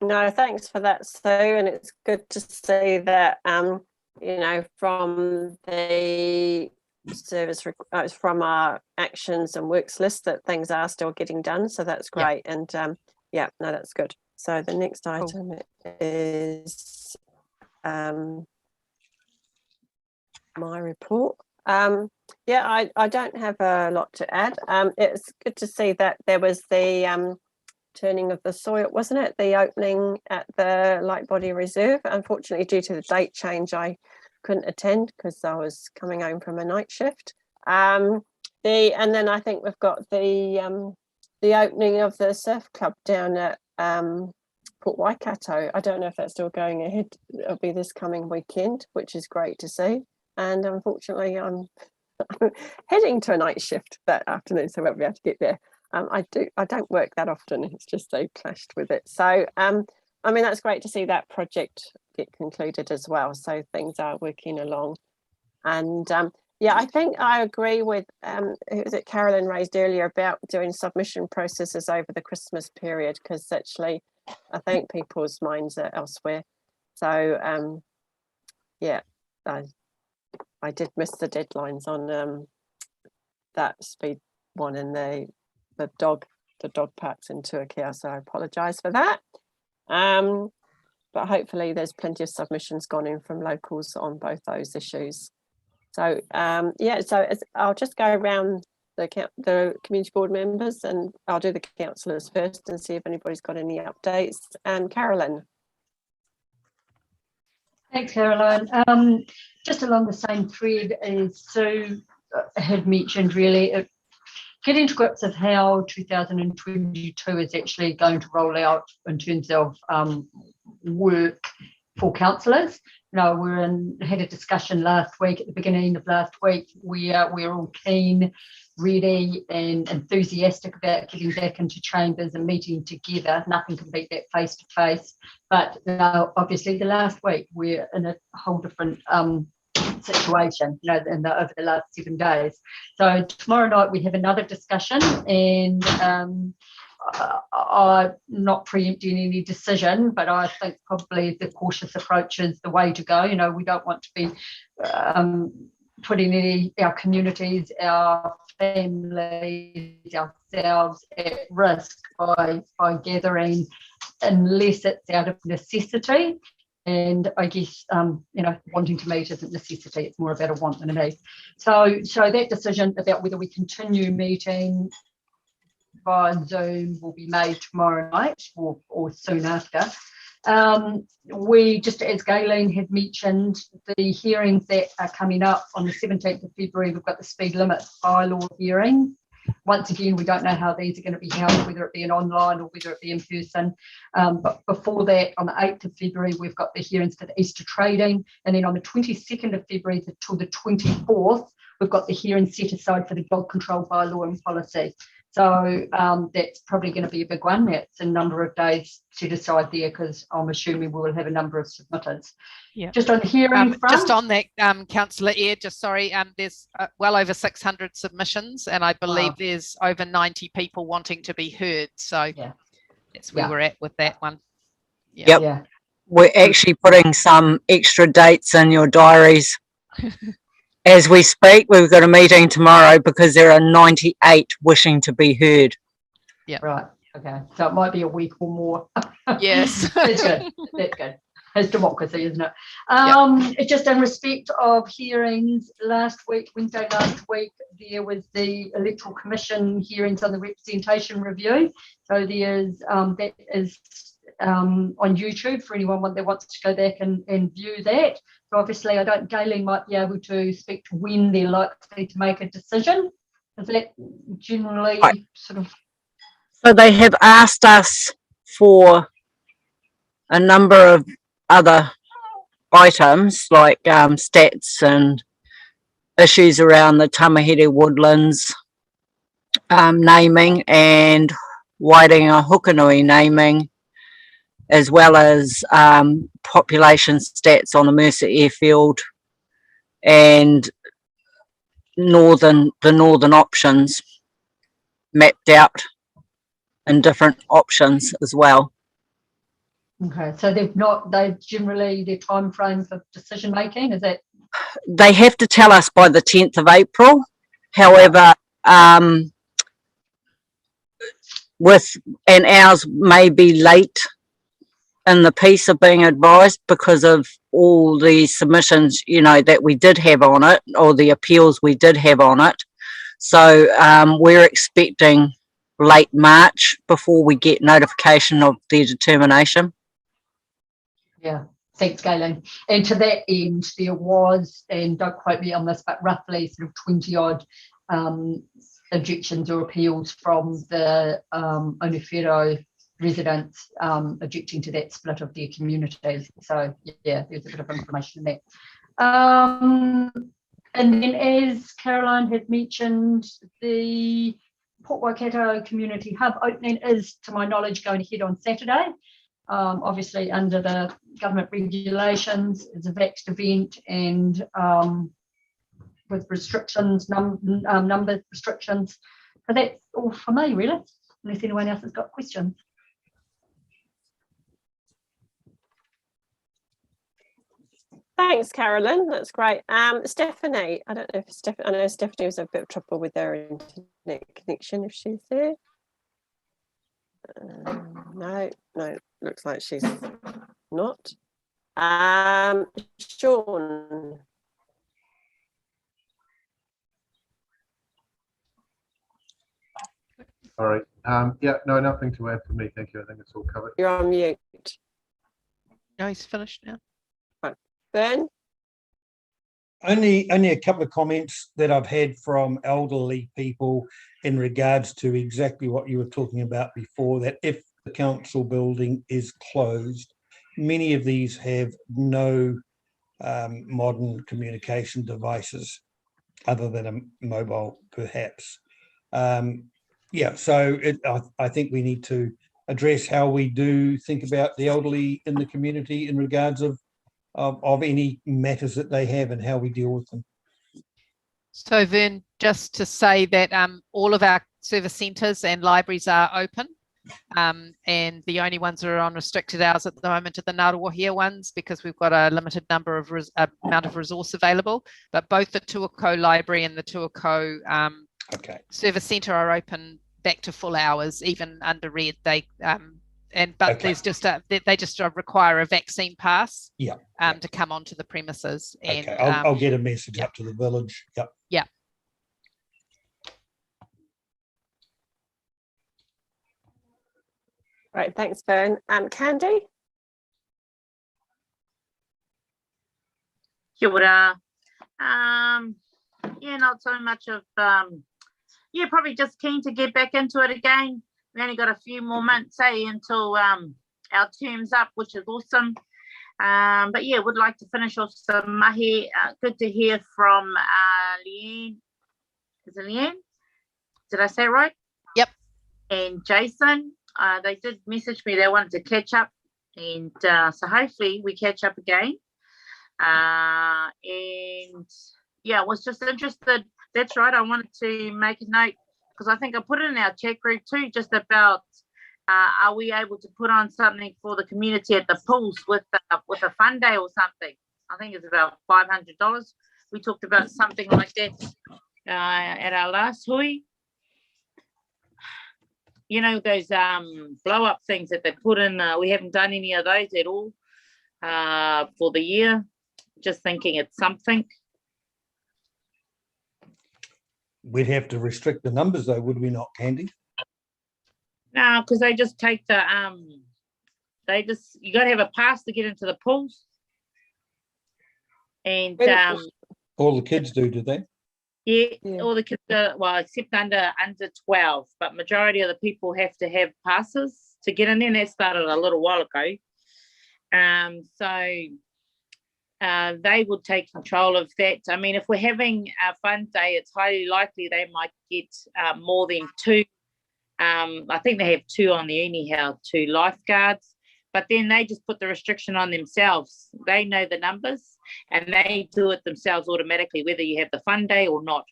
No, thanks for that, Sue, and it's good to see that you know, from the service from our actions and works list that things are still getting done, so that's great. And yeah, no, that's good. So the next item is my report. Yeah, I don't have a lot to add. It's good to see that there was the turning of the soil, wasn't it? The opening at the Light Body Reserve. Unfortunately, due to the date change, I couldn't attend because I was coming home from a night shift. And then I think we've got the opening of the surf club down at Port Waikato. I don't know if that's still going ahead. It'll be this coming weekend, which is great to see. And unfortunately, I'm heading to a night shift that afternoon, so I won't be able to get there. I don't work that often. It's just they clashed with it. So I mean, that's great to see that project get concluded as well. So things are working along. And yeah, I think I agree with who was it Carolyn raised earlier about doing submission processes over the Christmas period, because actually I think people's minds are elsewhere. So yeah, I did miss the deadlines on that speed one and the dog parks in Tuako, so I apologise for that. But hopefully there's plenty of submissions gone in from locals on both those issues. So yeah, so I'll just go around the community board members, and I'll do the councillors first and see if anybody's got any updates. Carolyn. Thanks, Caroline. Just along the same thread as Sue had mentioned, really, getting to grips of how 2022 is actually going to roll out in terms of work for councillors. You know, we had a discussion last week, at the beginning of last week, we're all keen, ready and enthusiastic about getting back into chambers and meeting together. Nothing can beat that face to face. But obviously the last week we're in a whole different situation, you know, over the last 7 days. So tomorrow night we have another discussion, and I'm not preempting any decision, but I think probably the cautious approach is the way to go. You know, we don't want to be putting our communities, our families, ourselves at risk by gathering, unless it's out of necessity. And I guess, you know, wanting to meet isn't necessity, it's more about a want than a need. So that decision about whether we continue meeting via Zoom will be made tomorrow night or soon after. We, just as Galen had mentioned, the hearings that are coming up on the 17th of February, we've got the speed limits bylaw hearing. Once again, we don't know how these are going to be held, whether it be an online or whether it be in person. But before that, on the 8th of February, we've got the hearings for the Easter trading. And then on the 22nd of February till the 24th, we've got the hearing set aside for the dog control bylaw and policy. So that's probably going to be a big one. That's a number of days set aside there, because I'm assuming we will have a number of submitters. Yeah. Just on the hearing front. Just on that, Councillor Eyre, just sorry, there's well over 600 submissions, and I believe there's over 90 people wanting to be heard. So that's where we're at with that one. Yep. Yeah. We're actually putting some extra dates in your diaries. As we speak, we've got a meeting tomorrow because there are 98 wishing to be heard. Yeah. Right. Okay. So it might be a week or more. Yes. That's good. That's good. It's democracy, isn't it? Just in respect of hearings, Wednesday last week, there was the Electoral Commission hearings on the representation review. So there's that is on YouTube for anyone that wants to go back and view that. So obviously, Galen might be able to speak to when they're likely to make a decision. Is that generally sort of? So they have asked us for a number of other items like stats and issues around the Tamahere woodlands naming and Wairinga Hukanui naming, as well as population stats on the Mercer Airfield and the northern options mapped out in different options as well. Okay, so they generally, their timeframe for decision making, is that? They have to tell us by the 10th of April. However, and ours may be late in the piece of being advised because of all the submissions, you know, that we did have on it, or the appeals we did have on it. So we're expecting late March before we get notification of their determination. Yeah, thanks, Galen. And to that end, there was, and don't quote me on this, but roughly sort of 20 odd objections or appeals from the Onewhero residents objecting to that split of their communities. So yeah, there's a bit of information in that. And then, as Caroline had mentioned, the Port Waikato Community Hub opening is, to my knowledge, going ahead on Saturday. Obviously under the government regulations, it's a vaxxed event, and with restrictions, number restrictions. So that's all for me, really, unless anyone else has got questions. Thanks, Carolyn. That's great. Stephanie, I don't know if Stephanie, I know Stephanie was a bit of trouble with her internet connection, if she's there. No, looks like she's not. Sean. Sorry. Yeah, no, nothing to add from me. Thank you. I think it's all covered. You're on mute. No, he's finished now. Right. Ben? Only a couple of comments that I've had from elderly people in regards to exactly what you were talking about before, that if the council building is closed, many of these have no modern communication devices other than a mobile, perhaps. Yeah, so I think we need to address how we do think about the elderly in the community in regards of any matters that they have and how we deal with them. So then, just to say that all of our service centres and libraries are open, and the only ones that are on restricted hours at the moment are the Ngāruawāhia ones, because we've got a limited number of amount of resource available. But both the Tuako Library and the Tuako Service Centre are open back to full hours, even under red. They there's just they just require a vaccine pass to come onto the premises. And I'll get a message up to the village. Yeah. Right, thanks, Fern. Candy? Kia ora. Yeah, not so much of yeah, probably just keen to get back into it again. We only got a few more months, until our term's up, which is awesome. But yeah, would like to finish off some mahi. Good to hear from Leanne. Is it Leanne? Did I say it right? Yep. And Jason. They did message me. They wanted to catch up, and so hopefully we catch up again. And yeah, I was just interested. That's right. I wanted to make a note, because I think I put it in our chat group too, just about are we able to put on something for the community at the pools with a fun day or something. I think it's about $500. We talked about something like that at our last hui. You know, those blow up things that they put in. We haven't done any of those at all for the year. Just thinking it's something. We'd have to restrict the numbers though, would we not, Candy? No, because they just take the you got to have a pass to get into the pools. And all the kids do they? Yeah, all the kids are, well, except under 12, but majority of the people have to have passes to get in there, and that started a little while ago. So they would take control of that. I mean, if we're having a fun day, it's highly likely they might get more than 2. I think they have 2 on there anyhow, 2 lifeguards, but then they just put the restriction on themselves. They know the numbers and they do it themselves automatically, whether you have the fun day or not.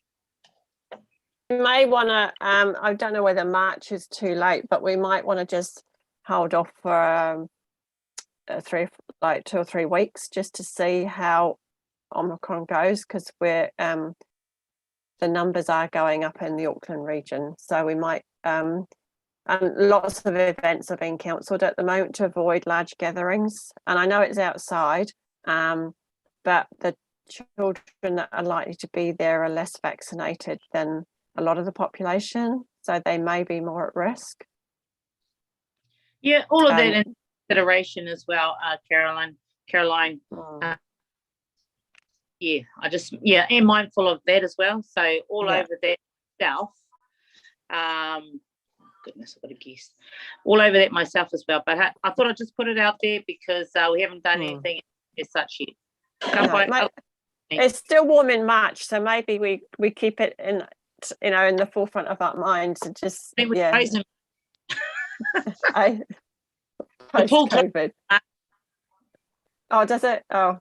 You may want to, I don't know whether March is too late, but we might want to just hold off for 2 or 3 weeks just to see how Omicron goes, because we're the numbers are going up in the Auckland region, so we might and lots of events are being cancelled at the moment to avoid large gatherings. And I know it's outside, but the children that are likely to be there are less vaccinated than a lot of the population, so they may be more at risk. Yeah, all of that in consideration as well, Caroline. Yeah, am mindful of that as well. So over that myself. Goodness, I've got a guess. All over that myself as well. But I thought I'd just put it out there because we haven't done anything as such yet. It's still warm in March, so maybe we keep it in in the forefront of our minds and just post-COVID. Oh, does it? Oh,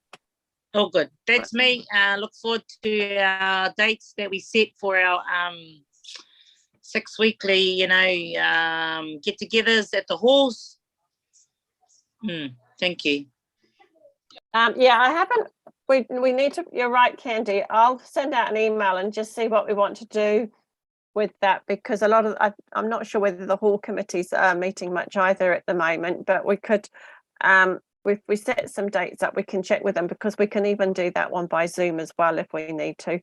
good. That's me. Look forward to our dates that we set for our 6 weekly, get-togethers at the halls. Thank you. I haven't. We need to. You're right, Candy. I'll send out an email and just see what we want to do with that, because a lot of I'm not sure whether the hall committees are meeting much either at the moment, but we could. We set some dates up. We can check with them, because we can even do that one by Zoom as well if we need to.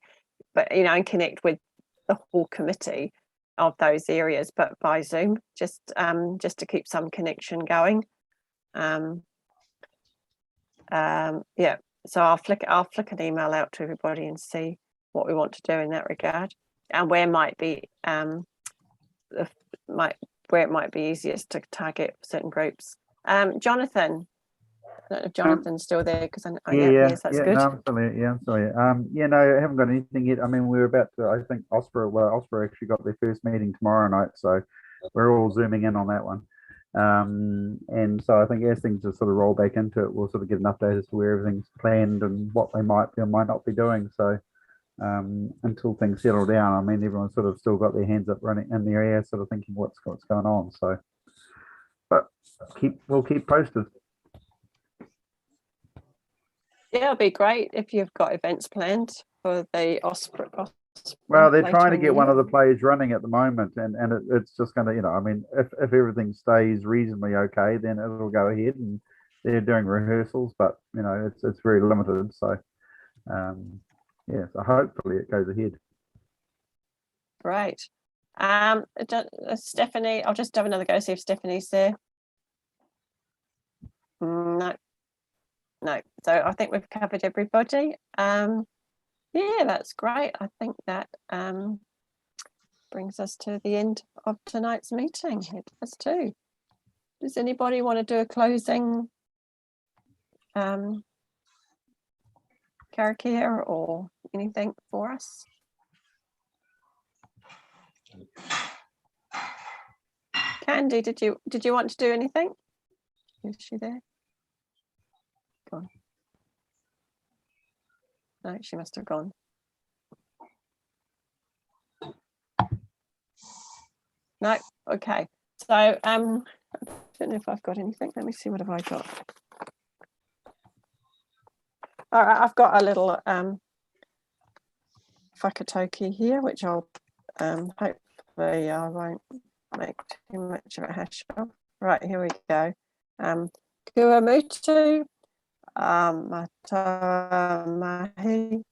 But and connect with the hall committee of those areas, but by Zoom, just to keep some connection going. So I'll flick an email out to everybody and see what we want to do in that regard, and where might be where it might be easiest to target certain groups. Jonathan, I don't know if Jonathan's still there, because yes, that's good. No, I'm still here. Yeah, I'm still here. I haven't got anything yet. I mean, we're about to. I think Osprey actually got their first meeting tomorrow night, so we're all zooming in on that one. And so I think as things just sort of roll back into it, we'll sort of get an update as to where everything's planned and what they might be or might not be doing. So until things settle down, I mean, everyone's sort of still got their hands up running in the area, sort of thinking what's going on. So, but we'll keep posted. Yeah, it'll be great if you've got events planned for the Osprey. Well, they're trying to get one of the plays running at the moment, and it's just going to, I mean, if everything stays reasonably okay, then it'll go ahead, and they're doing rehearsals, but it's very limited. So, so hopefully it goes ahead. Right. Stephanie, I'll just have another go, see if Stephanie's there. No. So I think we've covered everybody. Yeah, that's great. I think that brings us to the end of tonight's meeting. It does too. Does anybody want to do a closing karakia or anything for us? Candy, did you want to do anything? Is she there? Gone. No, she must have gone. No, okay. So I don't know if I've got anything. Let me see, what have I got? All right, I've got a little whakatoki here, which I'll hopefully I won't make too much of a hash of. Right, here we go. Kua mutu. Mata mahi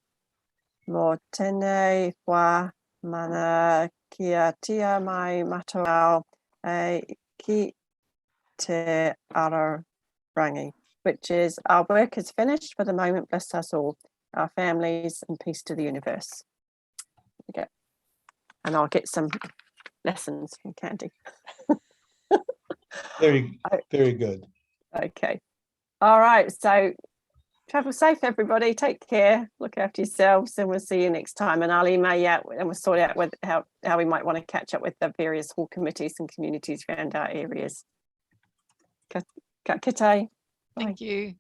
mo tēnei wā mana kia tia mai matua ki te ararangi, which is our work is finished for the moment, bless us all, our families, and peace to the universe. Okay. And I'll get some lessons from Candy. Very, very good. Okay. All right, so travel safe, everybody. Take care, look after yourselves, and we'll see you next time. And I'll email you out, and we'll sort out with how we might want to catch up with the various hall committees and communities around our areas. Ka kite. Thank you.